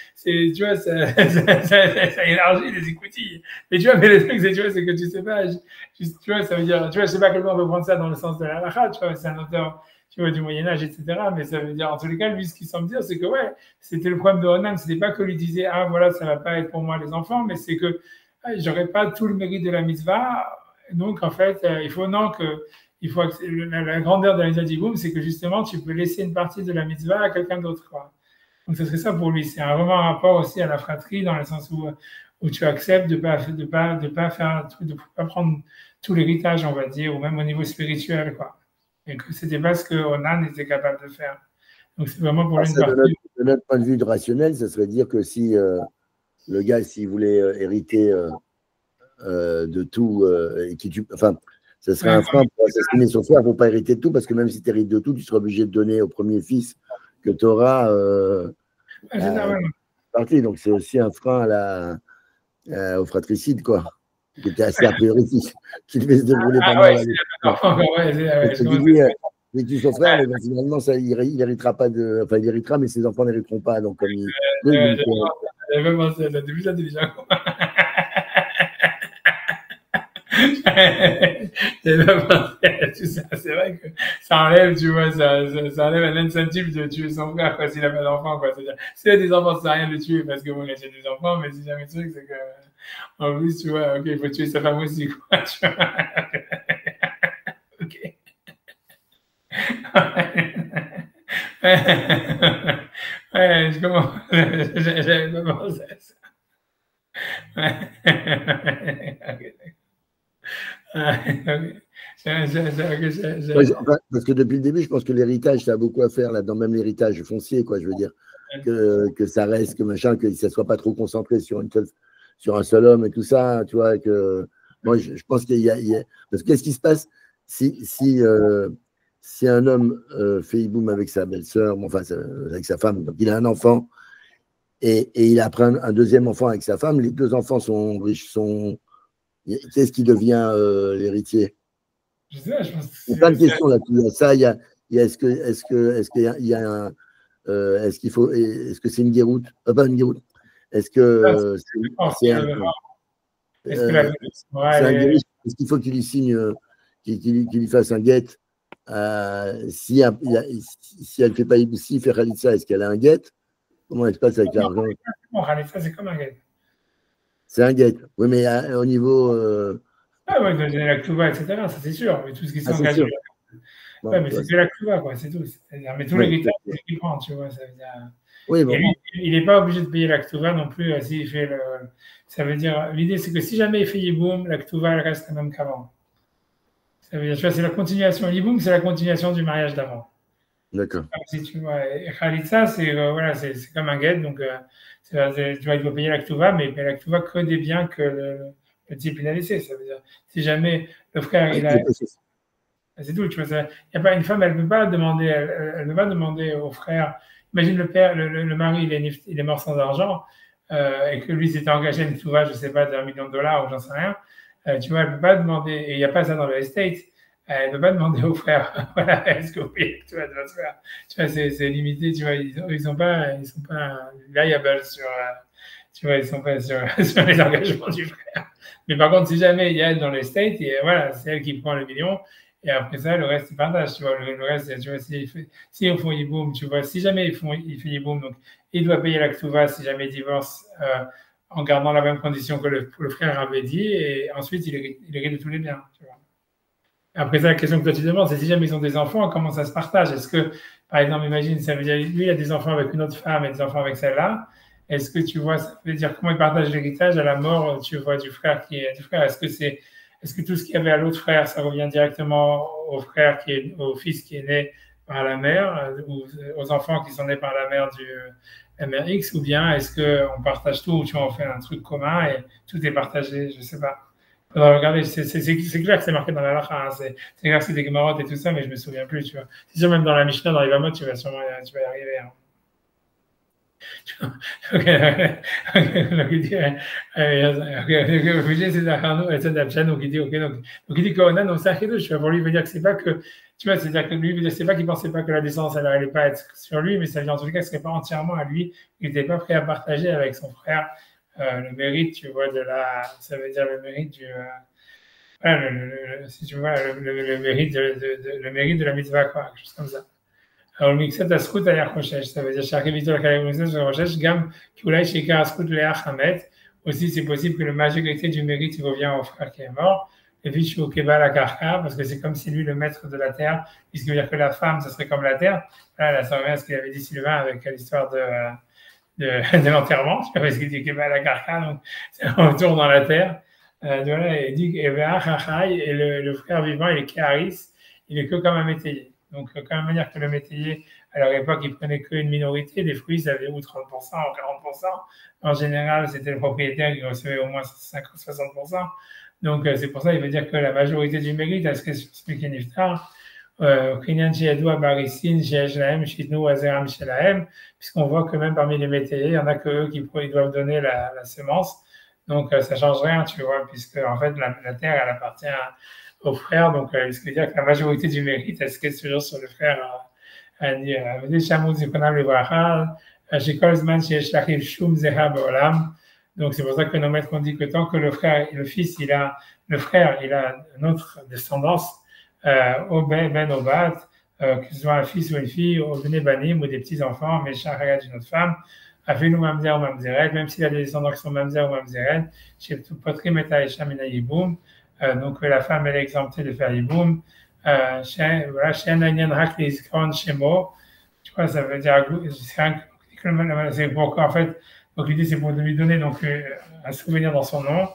vois, ça élargit les écoutilles. Mais tu vois, mais le truc, c'est, tu vois, c'est que tu sais pas, tu vois, ça veut dire, tu vois, je sais pas comment on peut prendre ça dans le sens de la halakha, tu vois, c'est un auteur, tu vois, du Moyen-Âge, etc., mais ça veut dire, en tous les cas, lui, ce qu'il semble dire, c'est que, ouais, c'était le problème de Onan, c'était pas que lui disait, ah, voilà, ça va pas être pour moi les enfants, mais c'est que, j'aurais pas tout le mérite de la mitzvah, donc, en fait, il faut, non, que, la grandeur de la mitzvah d'Iboum, c'est que justement, tu peux laisser une partie de la mitzvah à quelqu'un d'autre, quoi. Donc, ce serait ça pour lui. C'est vraiment un rapport aussi à la fratrie, dans le sens où tu acceptes de pas prendre tout l'héritage, on va dire, ou même au niveau spirituel, quoi. Et que c'était pas ce que Onan était capable de faire. Donc, c'est vraiment pour lui une partie. De notre point de vue rationnel, ça serait dire que si le gars, s'il voulait hériter de tout, enfin, ça serait un frein pour assassiner son frère pour ne pas hériter de tout, parce que même si tu hérites de tout, tu seras obligé de donner au premier fils que tu auras partie. Donc, c'est aussi un frein au fratricide, quoi. Qui était assez a priori qui devait se dérouler pas mal. Il tue son frère, mais finalement, il héritera pas de. Enfin, il héritera, mais ses enfants n'hériteront pas. Donc, comme il. J'avais pensé à ça, t'es plus intelligent. C'est vrai que ça enlève, tu vois, ça enlève un incentive de tuer son frère, quoi, s'il n'a pas d'enfant, quoi. C'est-à-dire, s'il a des enfants, ça sert à rien de le tuer parce que bon, il a des enfants, mais si jamais le truc, c'est que, en plus, tu vois, ok, il faut tuer sa femme aussi, quoi, tu vois. Ok. Ouais, je commence, j'avais pas pensé à ça. Okay. Parce que depuis le début, je pense que l'héritage, ça a beaucoup à faire là-dedans, même l'héritage foncier, quoi. Je veux dire que ça reste, que machin, que ça soit pas trop concentré sur un seul homme et tout ça, tu vois. Que moi, je pense qu'il y a, parce que qu'est-ce qui se passe si un homme fait hiboum avec sa belle-sœur, enfin avec sa femme, donc il a un enfant et il apprend un deuxième enfant avec sa femme, les deux enfants sont riches, qu'est-ce qui devient l'héritier? Je sais pas, je pense que il y a plein de questions là-dessus. Il y a ça, il y a est-ce qu'il faut, est-ce que c'est une guéroute? Pas une guéroute. Est-ce que c'est un guéroute? Est-ce qu'il faut qu'il lui signe, qu'il lui fasse un guet? Si elle fait pas ici, fait Khalitsa, est-ce qu'elle a un guet? Comment elle se passe avec l'argent? Khalitsa, c'est comme un guet. C'est un guet. Oui, mais au niveau. Ah oui, donner la Ktuba, etc., ça c'est sûr. Mais tout ce qui s'engage. Ouais, mais c'est que la Ktuba, quoi, c'est tout. Mais tous les guitares, c'est ce qu'il prend, tu vois. Ça veut dire. Oui, bon. Et lui, il n'est pas obligé de payer la Ktuba non plus s'il fait le. Ça veut dire. L'idée, c'est que si jamais il fait Yiboum, la Ktuba, elle reste la même qu'avant. Ça veut dire, tu vois, c'est la continuation. Yiboum, c'est la continuation du mariage d'avant. D'accord. Si tu vois, et Khalitsa, c'est voilà, c'est comme un guet, donc tu vois, il doit payer la Ktuba, mais il paye la Ktuba que des biens que le type il a laissé. Ça veut dire, si jamais le frère il a, c'est tout, tu vois, il y a pas une femme, elle ne peut pas demander, elle peut pas demander au frère. Imagine le père, le mari, il est mort sans argent et que lui s'était engagé à une Ktuba, je sais pas, d'1 million de dollars ou j'en sais rien. Tu vois, elle peut pas demander, et il n'y a pas ça dans le estate. Elle ne peut pas demander au frère, voilà, est-ce que vous payez, tu vois, de votre frère. Tu vois, c'est limité, tu vois, ils sont pas liable sur, tu vois, ils sont pas sur les engagements du frère. Mais par contre, si jamais il y a elle dans l'estate, et voilà, c'est elle qui prend le million, et après ça, le reste, il partage, tu vois, le reste, tu vois, si ils font Yiboum, tu vois, si jamais il fait Yiboum, donc il doit payer la Ktuva si jamais il divorce, en gardant la même condition que le frère avait dit, et ensuite, il hérite de tous les biens, tu vois. Après ça, la question que toi tu demandes, c'est si jamais ils ont des enfants, comment ça se partage? Est-ce que, par exemple, imagine, ça veut dire, lui, il a des enfants avec une autre femme et des enfants avec celle-là. Est-ce que tu vois, ça veut dire comment ils partagent l'héritage à la mort, tu vois, du frère qui est du frère? Est-ce que tout ce qu'il y avait à l'autre frère, ça revient directement au frère au fils qui est né par la mère, ou aux enfants qui sont nés par la mère du MRX, ou bien est-ce qu'on partage tout, ou tu vois, on fait un truc commun et tout est partagé, je sais pas. Faudra regarder, c'est clair que c'est marqué dans la lacha, hein, c'est clair que c'est des gemarotes et tout ça, mais je me souviens plus, tu vois. C'est sûr, même dans la Mishnah, dans les Vamot, tu vas y arriver. Hein. Donc il dit, donc il dit qu'Onan, donc c'est un chidouche, pour lui, il veut dire que c'est pas que, tu vois, c'est-à-dire que lui, il veut dire c'est pas qu'il pensait pas que la descendance, elle n'allait pas être sur lui, mais ça veut dire en tout cas que ce serait pas entièrement à lui, il n'était pas prêt à partager avec son frère le mérite, tu vois, ça veut dire le mérite du, voilà, si tu vois, le mérite le mérite de la mitzvah, quoi, quelque chose comme ça. Alors, le mixet הזכות היה חושש, ça veut dire שהכי ויתור לקהל מixet זה חושש, גם כי אולי שעיקר הזכות לאח המת, aussi c'est possible que la majorité du mérite revient au frère qui est mort, et puis je suis au Keba la Karka, parce que c'est comme si lui le maître de la terre, puisque veut dire que la femme, ça serait comme la terre. Là, ça revient à ce qu'il avait dit Sylvain avec l'histoire de l'enterrement, parce qu'il dit Keba la Karka, donc c'est un retour dans la terre. Voilà, et il dit et le frère vivant, il est Kéharis, il est que comme un métayer. Donc, quand même dire que le métayer, à leur époque, il prenait qu'une minorité, les fruits, ça avait ou 30% ou 40%. En général, c'était le propriétaire qui recevait au moins 50-60%. Donc, c'est pour ça qu'il veut dire que la majorité du mérite, est-ce que sur celui qui est niftar, puisqu'on voit que même parmi les métayers, il y en a que eux qui doivent donner la semence. Donc, ça ne change rien, tu vois, puisque en fait, la terre, elle appartient au frère. Donc, ce qui veut dire que la majorité du mérite, est-ce que c'est toujours sur le frère donc, c'est pour ça que nos maîtres ont dit que tant que le frère et le fils, le frère, il a une autre descendance, au ben au bat, que ce soit un fils ou une fille, au bene banim ou des petits-enfants, mais chacun d'une autre femme, Avinu mamzer ou mamzeret, même s'il a des descendants qui sont mamzer ou mamzeret, chez tout potrim et aïcha mina yiboum, donc la femme elle est exemptée de faire yiboum. Voilà, chez un anyan rak les iskron shemo, tu vois, ça veut dire c'est pour en fait, donc l'idée c'est pour lui donner donc un souvenir dans son nom,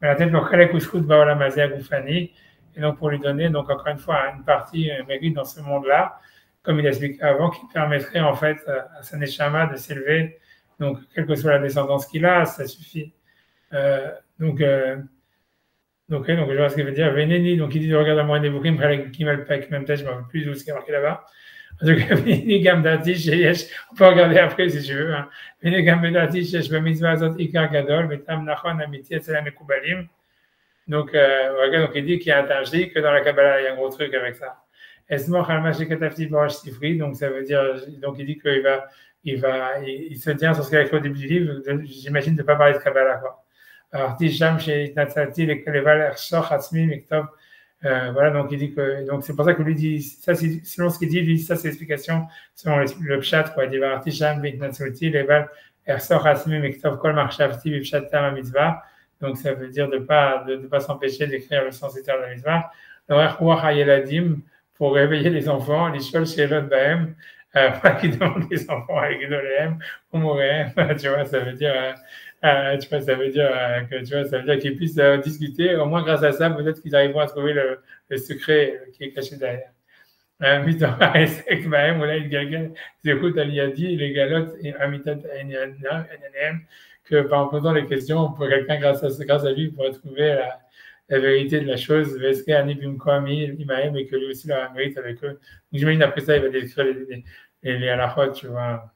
mais la tête le khalek uskut baolam hazeh goufani, et donc pour lui donner donc encore une fois une partie un mérite dans ce monde-là, comme il explique avant, qui permettrait en fait à sa neshama de s'élever. Donc, quelle que soit la descendance qu'il a, ça suffit. Donc, je vois ce qu'il veut dire. Vénéni, donc il dit, regarde à moi, Nebuchim, Kimelpek, même peut-être, je ne me rappelle plus d'où ce qui est marqué là-bas. En tout cas, Vénéni, Gamdati, Sheyesh, on peut regarder après si tu veux. Vénéni, Gamdati, Sheyesh, Bemitzvah, Azot, Ikar, Gadol, Betam, Nachon, Amiti, Etzelam, Mekubalim. Donc, regarde, donc il dit qu'il y a un tajri, que dans la Kabbalah, il y a un gros truc avec ça. Esmoch, Almash, Katafti, Barash, Sifri, donc ça veut dire, donc il dit qu'il il se tient sur ce qu'il a écrit au début du livre, j'imagine de ne pas parler de Kabbalah, quoi. Alors, Tisham, chez Natsati, les valeurs Soch, Hatzmi, Miktov, voilà, donc il dit que, donc c'est pour ça que lui dit, ça, selon ce qu'il dit, lui, ça, c'est l'explication, selon le pshat, quoi. Il dit, Tisham, Natsati, les valeurs Soch, Hatzmi, Miktov, Kol, Marchavti, Pshat, Tam, Mitzvah. Donc, ça veut dire de ne pas s'empêcher d'écrire le sens éternel de la mitzvah. L'horaire Ruach HaYeladim, pour réveiller les enfants, les Shol, Shelot, Bahem, qui demandent les enfants avec Gedoléem, ou Moréem, tu vois, ça veut dire, tu vois, ça veut dire que, tu vois, ça veut dire qu'ils puissent discuter. Au moins, grâce à ça, peut-être qu'ils arriveront à trouver le secret qui est caché derrière. Mitorah Esek Bahem, ou là, il galgal, Zéhout Aliyadi, les galotes, et Amitat Enyanem, que par en posant les questions, pour quelqu'un, grâce à lui, pourrait trouver la vérité de la chose, et que lui aussi leur mérite avec eux. Donc j'imagine après ça, il va décrire les halachot, tu vois.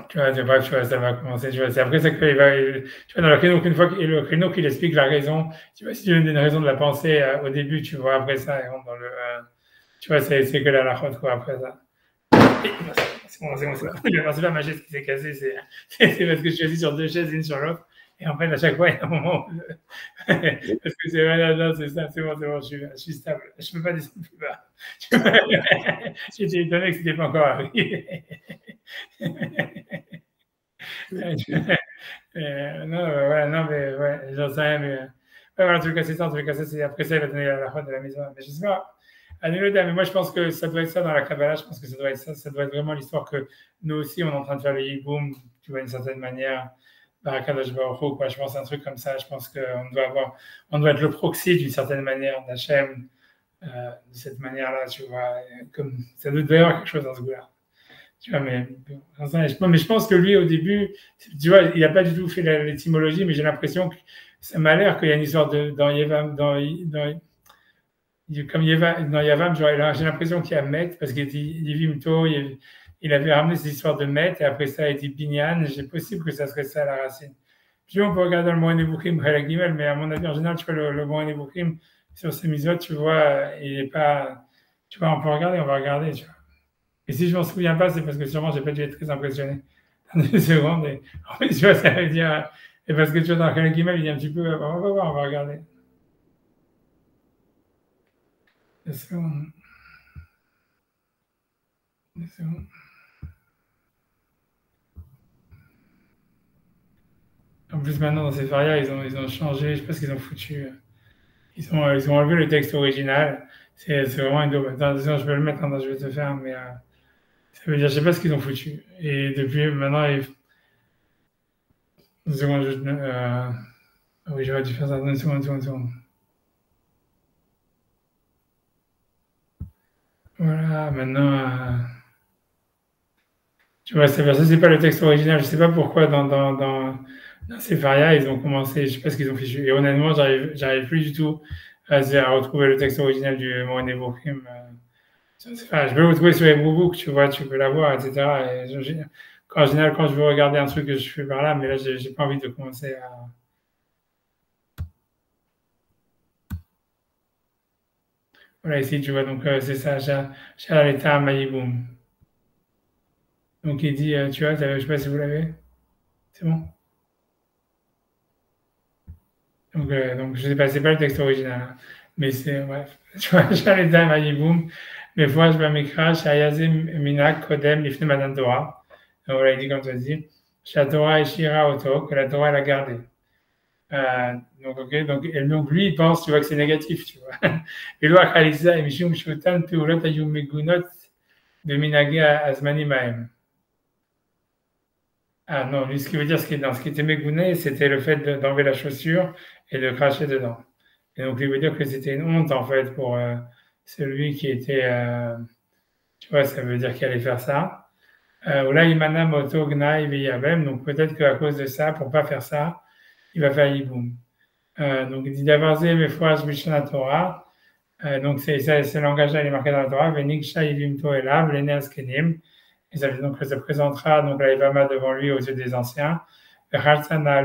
Tu vois, bref, tu vois, ça va commencer, tu vois. C'est après ça qu'il va, tu vois, dans le créneau, une fois le créneau qu'il explique la raison, tu vois, si tu donnes une raison de la pensée au début, tu vois, après ça, et dans le, tu vois, c'est que la halachot, quoi, après ça. C'est bon. C'est pas ma chaise qui s'est cassée, c'est parce que je suis assis sur deux chaises, l'une sur l'autre. Et en fait, à chaque fois, il y a un moment où... Parce que c'est vrai, non, c'est ça, c'est bon, je suis stable. Je ne peux pas descendre plus bas. J'étais étonné que ce n'était pas encore arrivé. Non, mais ouais, j'en sais rien, mais... Ouais, voilà, en tout cas, c'est ça, après ça, il va donner la faute de la maison. Mais je sais pas. Mais moi, je pense que ça doit être ça dans la Kabbalah. Je pense que ça doit être ça. Ça doit être vraiment l'histoire que nous aussi, on est en train de faire le yiboum, tu vois, d'une certaine manière. Barakadosh Baruch Hu, quoi. Je pense un truc comme ça. Je pense qu'on doit être le proxy d'une certaine manière d'Hachem de cette manière-là, tu vois. Comme, ça doit y avoir quelque chose dans ce goût-là. Tu vois, mais je pense que lui, au début, tu vois, il n'a pas du tout fait l'étymologie, mais j'ai l'impression que ça m'a l'air qu'il y a une histoire dans Yevam, comme dans Yavam, j'ai l'impression qu'il y a Met, parce qu'il dit Vimto, il avait ramené cette histoire de Met, et après ça, il dit Binyan, c'est possible que ça serait ça la racine. Puis on peut regarder le mot Nebuchim, mais à mon avis, en général, tu vois, le mot Nebuchim, sur ces misotes, tu vois, il n'est pas. Tu vois, on peut regarder, on va regarder, tu vois. Et si je ne m'en souviens pas, c'est parce que sûrement, je n'ai pas dû être très impressionné. Dans 2 secondes, et en fait, tu vois, ça veut dire. Et parce que tu vois, dans le Guimel, il dit un petit peu. On va voir, on va regarder. 2 secondes. 2 secondes. En plus, maintenant, dans ces varias, ils ont changé, je ne sais pas ce qu'ils ont foutu. Ils ont enlevé le texte original. C'est vraiment une double. Attention, je vais le mettre, je vais te faire, mais ça veut dire, je ne sais pas ce qu'ils ont foutu. Et depuis, maintenant, une seconde, oui, j'aurais dû faire ça. Une seconde. Voilà, maintenant, tu vois, ça, c'est pas le texte original. Je ne sais pas pourquoi dans ces varias, ils ont commencé, je ne sais pas ce qu'ils ont fichu. Et honnêtement, j'arrive plus du tout à retrouver le texte original du Mohamed Bourkim. Je peux le retrouver sur les Book, tu vois, tu peux l'avoir, etc. Et en général, quand je veux regarder un truc que je fais par là, mais là, j'ai pas envie de commencer à. Voilà, ici, tu vois, donc c'est ça, Shalaleta Mayiboum. Donc il dit, tu vois, je ne sais pas si vous l'avez. C'est bon? Donc je ne sais pas, c'est pas le texte original, hein, mais c'est, bref. Tu vois, Shalaleta Mayiboum, mais fois, je m'écris, Shayazim Minak Kodem Lifne Madan Torah. Donc voilà, il dit comme ça dit, Torah et Shira Oto, que la Torah l'a gardé. Donc, ok, donc lui, il pense, tu vois, que c'est négatif, tu vois. Et lui, Khalisa et Mishum Shutan, Peulot Ayum Megunot, de Minagé Azmani Mahem. Ah non, lui, ce qui veut dire, ce qui était Megouné, c'était le fait d'enlever la chaussure et de cracher dedans. Et donc, il veut dire que c'était une honte, en fait, pour celui qui était, tu vois, ça veut dire qu'il allait faire ça. Là, Imana Moto Gnaï Viyabem, donc peut-être qu'à cause de ça, pour pas faire ça, il va faire Yiboum. Donc, il dit d'avancer mes fois Mishnah Torah. Donc, c'est le langage-là, il est marqué dans la Torah. Venik Shayivim Toelav, l'Ene Askenim. Et ça veut donc que ça présentera donc la Ivama devant lui aux yeux des anciens. Elle prendra,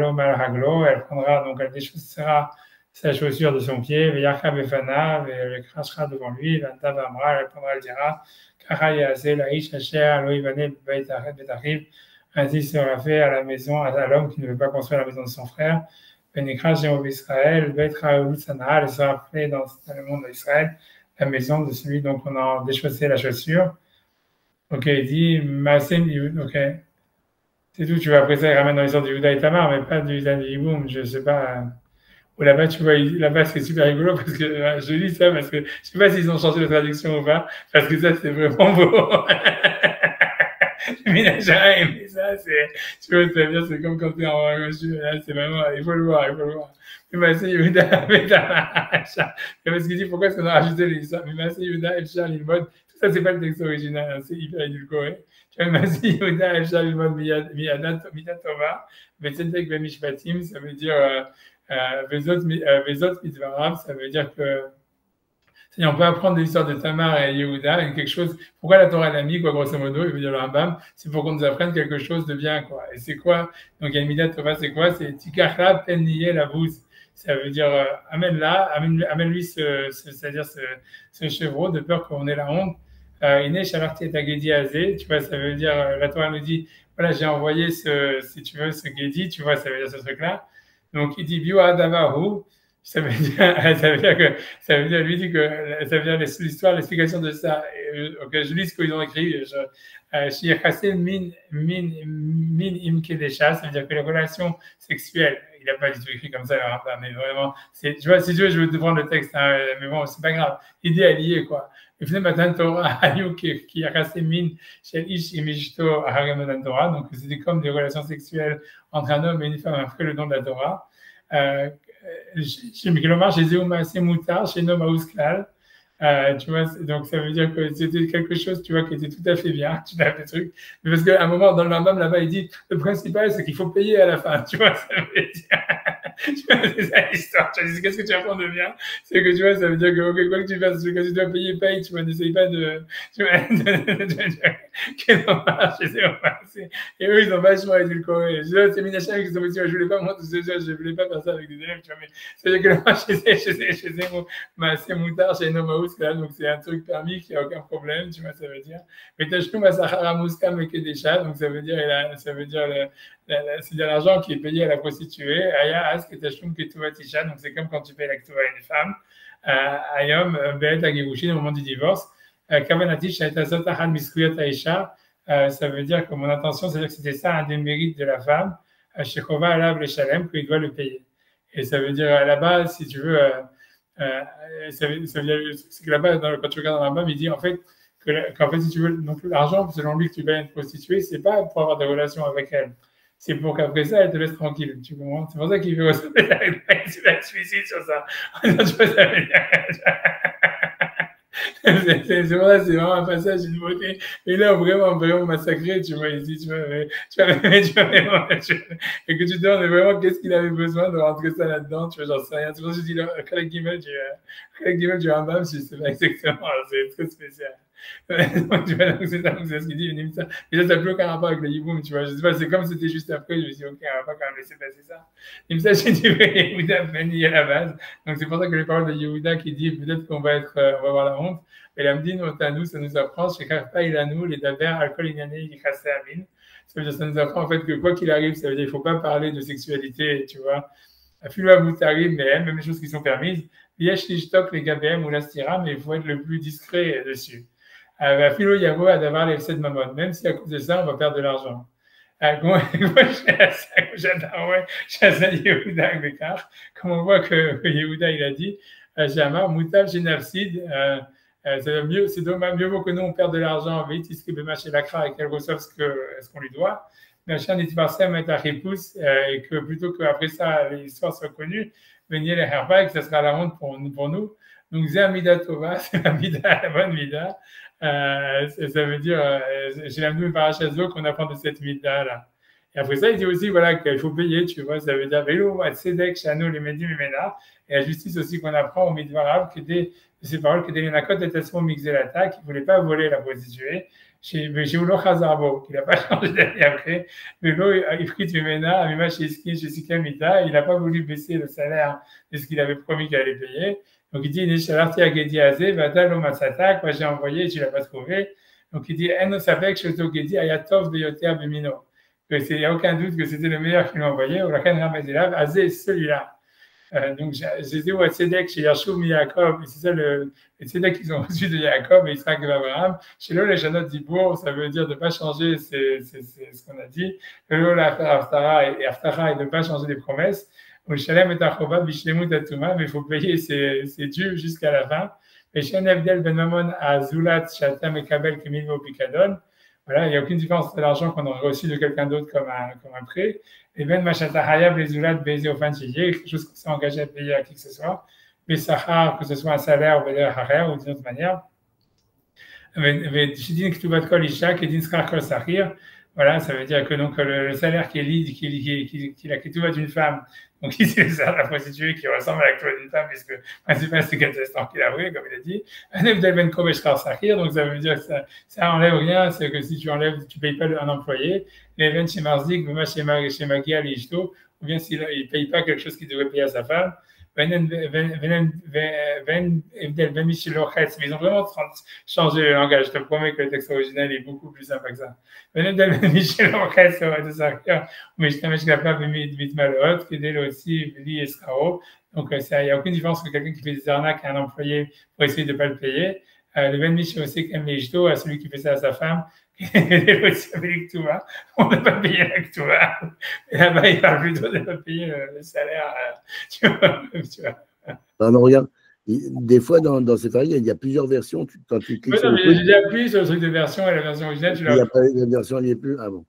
donc elle déchaussera sa chaussure de son pied. Veyarka Befana, elle crachera devant lui. Vanta Vamra, elle prendra, elle dira Kara Yaase, Laïch Hacher, Loïvane Betariv. Ainsi sera fait à la maison, à l'homme qui ne veut pas construire la maison de son frère. Venikra Jéhovah Israël, Betra Olutsana, elle sera fait dans le monde d'Israël, la maison de celui dont on a déchaussé la chaussure. Ok, il dit Maasim Yud, ok. C'est tout, tu vas après ça, il ramène dans l'histoire du Yehuda et Tamar, mais pas du Yudan et Yiboum, je sais pas. Ou là-bas, tu vois, là-bas, c'est super rigolo parce que je lis ça parce que je sais pas s'ils ont changé de traduction ou pas, parce que ça, c'est vraiment beau. Mais j'ai aimé ça, tu vois, c'est comme quand t'es en là, c'est vraiment, il faut le voir. Mais Maasim Yehuda et Tamar, parce qu'il dit pourquoi est-ce qu'on a rajouté l'histoire, mais Maasim Yehuda et Charles Ilmod. Ça, c'est pas le texte original, hein, c'est hyper édulcoré. Tu vois, Masi Yehuda Efshar Lilmod Midat Tova, Vetzedek Bemishpatim, ça veut dire Vezot Mitzvarav, ça veut dire que on peut apprendre des histoires de Tamar et Yehuda, et quelque chose. Pourquoi la Torah l'a mis, quoi, grosso modo, il veut dire le Rambam, c'est pour qu'on nous apprenne quelque chose de bien, quoi. Et c'est quoi? Donc, il y a Midat Tova, c'est quoi? C'est Tikachra Penniye Lavuz. Ça veut dire amène-lui c'est-à-dire ce chevreau de peur qu'on ait la honte. Iné Shalarti et Agedi Azé, tu vois, ça veut dire, la Torah nous dit, voilà, j'ai envoyé si tu veux, ce Gedi, tu vois, ça veut dire ce truc-là. Donc, il dit Bioa Davahu, ça veut dire, lui dit que, ça veut dire l'histoire, l'explication de ça. Ok, je lis ce qu'ils ont écrit. Shiachase min imkedesha, ça veut dire que les relations sexuelles, il n'a pas du tout écrit comme ça, mais vraiment, tu vois, si tu veux, je vais te prendre le texte, hein, mais bon, c'est pas grave. L'idée, elle y est, quoi. לפני מתן תורה היו כיחסי מין של איש עם אשתו אחרי מתן תורה, donc c'était comme des relations sexuelles entre un homme et une femme après le don de la Torah. כלומר, שזהו מעשה מותר שאינו מאוס כלל, Tu vois, donc ça veut dire que c'était quelque chose, tu vois, qui était tout à fait bien, tu vois, des trucs. Mais parce qu'à un moment, dans le Rambam, là-bas, il dit, le principal, c'est qu'il faut payer à la fin, tu vois, ça veut dire, tu vois, c'est ça l'histoire. Tu vois, qu'est-ce que tu apprends de bien? C'est que, tu vois, ça veut dire que, ok, quoi que tu fasses, quand tu dois payer, paye, tu vois, n'essaye pas de, tu vois, quel dommage, et eux, ils ont vachement édulcoré. C'est Minachem qui sont dit, je voulais pas, moi, tout ça, je voulais pas faire ça avec des élèves, tu vois, mais c'est-à-dire que là, chez eux, c'est moutard, chez Nomaous, donc c'est un truc permis qui a aucun problème, tu vois, ça veut dire. Mais Tachloum Asachara Mouskam et Kedesha, donc ça veut dire, c'est de l'argent qui est payé à la prostituée. Aya Ask et Tachloum Ketuvatisha, donc c'est comme quand tu payes la Ketuva à une femme. Ayom, Be'et Agivushin, au moment du divorce. Kavanati, Shaitatat Ahad Miskuyat Aisha, ça veut dire que mon intention, c'est-à-dire que c'était ça un des mérites de la femme, Shechova Alav le Shalem, qu'il doit le payer. Et ça veut dire là-bas, si tu veux, ça veut dire, c'est que là-bas, quand tu regardes dans la Bible, il dit en fait qu'en fait, si tu veux, donc l'argent, selon lui, que tu payes à une prostituée, c'est pas pour avoir des relations avec elle. C'est pour qu'après ça, elle te laisse tranquille. Tu comprends? C'est pour ça qu'il veut aussi la suicide sur ça. Tu vois, ça veut dire. C'est vraiment un passage d'une beauté. Et là, vraiment massacré, tu vois, ici, tu vois, et que tu te demandes vraiment qu'est-ce qu'il avait besoin de rentrer ça là-dedans, tu vois, j'en sais rien. C'est pour ça que je dis, Khalek Gimel du Rambam, je sais pas exactement, c'est très spécial. Donc, tu vois, donc c'est ce qu'il dit, il dit ça. Et ça n'a plus aucun rapport avec le Yiboum, tu vois. Je sais pas, c'est comme c'était juste après, je me suis dit, ok, on va pas quand même laisser passer ça. Il me s'agit du Yehuda Beni à la base. Donc, c'est pour ça que les paroles de Yehuda qui dit peut-être qu'on va être, on va avoir la honte. Et là, me dit, nous, ça nous apprend, chez Karpa il a nous, les Daber, alcool, ignané, il cassé Amin. Ça veut dire, ça nous apprend en fait que quoi qu'il arrive, ça veut dire qu'il ne faut pas parler de sexualité, tu vois. Afilou Aboutarim, mais même les choses qui sont permises. Yesh Lishtok, les Gabem ou l'Astira, mais il faut être le plus discret dessus. Afilou Yavo, à d'avoir les 7 mamon. Même si à cause de ça, on va perdre de l'argent. Moi, j'adore, ouais, Shazal Yehuda Bekar. Comme on voit que Yehuda, il a dit, Jamar, Moutab, Génafsid, c'est dommage, mieux vaut que nous, on perde de l'argent, vite, il se chez l'acra et qu'elle reçoive ce qu'on lui doit. Mais Hachem dit Varsem et Achipus, et que plutôt qu'après ça, l'histoire soit connue, venir les Herba, que ce sera la honte pour nous. Donc, Zéamida Tova, c'est la mida, la bonne mida. Ça veut dire, j'ai l'amené Parachazo qu'on apprend de cette mida-là. Et après ça, il dit aussi, voilà, qu'il faut payer, tu vois, ça veut dire, Vélo, Tzedek, Chano, les Médim, les Ménard, et la justice aussi qu'on apprend au Midvarab, que de ces paroles, que des Lénakot et Tasmo Mixelata, qui ne voulait pas voler la prostituée, chez Oulo Khazarbo, qui n'a pas changé d'avis après, Vélo, Ifrit Vimena, Amima chez Sikamita, il n'a pas voulu baisser le salaire de ce qu'il avait promis qu'il allait payer. Donc il dit, Nishalarti Agedi Azé, Vatal Omasatak, moi j'ai envoyé, tu ne l'as pas trouvé. Donc il dit, Eno Savek, Shoto Gedi, Ayatov de Yoter Bemino. Il n'y a aucun doute que c'était le meilleur qu'il a envoyé, ou la Khan Ramazelav, Azé, celui-là. Donc, j'étais au Tzedek chez Yashub et Yaakov, et c'est ça le Tzedek qu'ils ont reçu de Yaakov et Israël et Abraham. Chez l'eau, les Janot Dibour, ça veut dire de ne pas changer, c'est ce qu'on a dit. L'eau, la Haftara et de ne pas changer des promesses. Au Shalem et Achova, Bishlemut Atuma, mais il faut payer ses dûs jusqu'à la fin. Et chez Nevdel Ben Mamon à Zulat, Shatam et Kabel, Kemilmo Pikadon. Voilà, il n'y a aucune différence entre l'argent qu'on aurait reçu de quelqu'un d'autre comme un prêt. Et Ben Machata Hayab, les Zulat, Bézé au fin quelque chose qu'on s'est engagé à payer à qui que ce soit. Bessahar, que ce soit un salaire ou d'une autre manière. Shidin Ktubat Kol Isha, Kedin Skar Kol Sahir. Voilà, ça veut dire que donc le salaire qui est lié, qui la Ketouba d'une femme, donc ici c'est le salaire de la prostituée qui ressemble à la Ketouba d'une femme, puisque le principal c'est qu'elle teste qu'il a vrai, comme il a dit. Donc ça veut dire que ça enlève rien, c'est que si tu enlèves, tu ne payes pas un employé. L'event chez Marzik, chez Magia, l'Ishto, ou bien s'il ne paye pas quelque chose qu'il devrait payer à sa femme. Mais ils ont vraiment changé le langage. Je te promets que le texte original est beaucoup plus simple que ça. Donc, il n'y a aucune différence entre quelqu'un qui fait des arnaques à un employé pour essayer de ne pas le payer. Le Ben Michel aussi aime les jetos à celui qui fait ça à sa femme. On n'a pas payé la Ktuva. Et là-bas, il parle plutôt de ne pas payer le salaire. Tu vois. Non, regarde, des fois dans cette règle, il y a plusieurs versions. Quand tu cliques sur j'ai déjà appuyé sur le truc de version et la version originale. Il n'y a pas la version, il n'y est plus. Ah bon.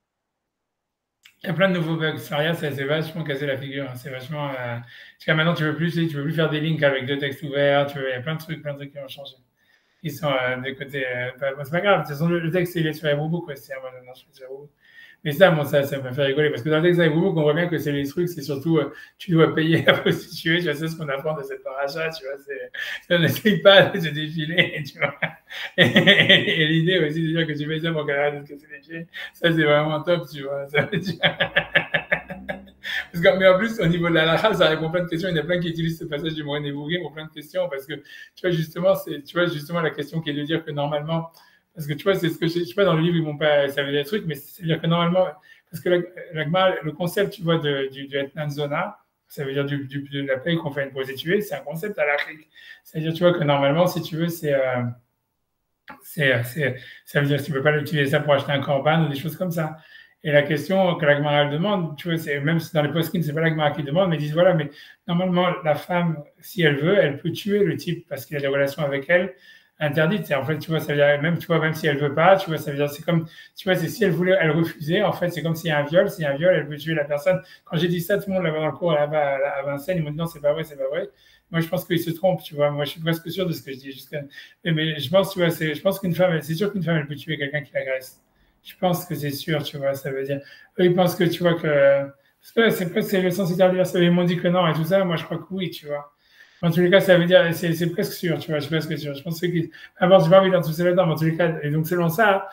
Il y a plein de nouveaux bugs. Ça c'est vachement cassé la figure. C'est vachement. Jusqu'à maintenant, tu ne veux plus faire des links avec deux textes ouverts. Il y a plein de trucs qui vont changer. ils sont des côtés. C'est pas grave. De toute façon, le texte, il est sur Yaboubou, quoi. Moi, non, je fais sur Yaboubou. Mais ça, bon, ça m'a fait rigoler parce que dans le texte avec Yaboubou, on voit bien que c'est les trucs, c'est surtout tu dois payer la prostituée. Tu vois, c'est ce qu'on apprend de cette paracha. Tu vois, on n'explique pas de se défiler. Tu vois. Et l'idée aussi de dire que tu fais ça pour qu'elle arrête de se casser les pieds, ça, c'est vraiment top. Tu vois. Ça veut dire. Mais en plus, au niveau de la halakha, ça répond à plein de questions. Il y en a plein qui utilisent ce passage du Moreh Nevurim pour plein de questions parce que, tu vois, justement, la question qui est de dire que normalement, parce que tu vois, c'est ce que je sais pas, dans le livre, ils m'ont pas, ça veut dire des trucs, mais c'est-à-dire que normalement, parce que le concept, tu vois, du Etnan Zona, ça veut dire de la paye qu'on fait à une prostituée, c'est un concept halakhique. C'est-à-dire, tu vois, que normalement, si tu veux, ça veut dire que tu peux pas l'utiliser ça pour acheter un korban ou des choses comme ça. Et la question que la Gemara demande, tu vois, c'est même si dans les post-skin, c'est pas la Gemara qui demande, mais ils disent voilà, mais normalement, la femme, si elle veut, elle peut tuer le type parce qu'il a des relations avec elle interdites. Et en fait, tu vois, ça veut dire, même si elle veut pas, tu vois, ça veut dire, c'est comme, tu vois, c'est si elle voulait, elle refusait, en fait, c'est comme s'il y a un viol, s'il y a un viol, elle peut tuer la personne. Quand j'ai dit ça, tout le monde là-bas dans le cours, là-bas à Vincennes, ils m'ont dit non, c'est pas vrai, c'est pas vrai. Moi, je pense qu'ils se trompent, tu vois. Moi, je suis presque sûr de ce que je dis. Mais je pense, tu vois, je pense qu'une femme, c'est sûr qu'une femme, elle peut tuer quelqu'un qui l'agresse. Je pense que c'est sûr, tu vois, ça veut dire. Eux, ils pensent que, tu vois, que. Parce que c'est le sens universel. Ils m'ont dit que non et tout ça. Moi, je crois que oui, tu vois. En tous les cas, ça veut dire, c'est presque sûr, tu vois, je suis presque sûr. Je pense que. D'abord, je vais pas envie d'en tousser là-dedans, mais en tous les cas, et donc selon ça,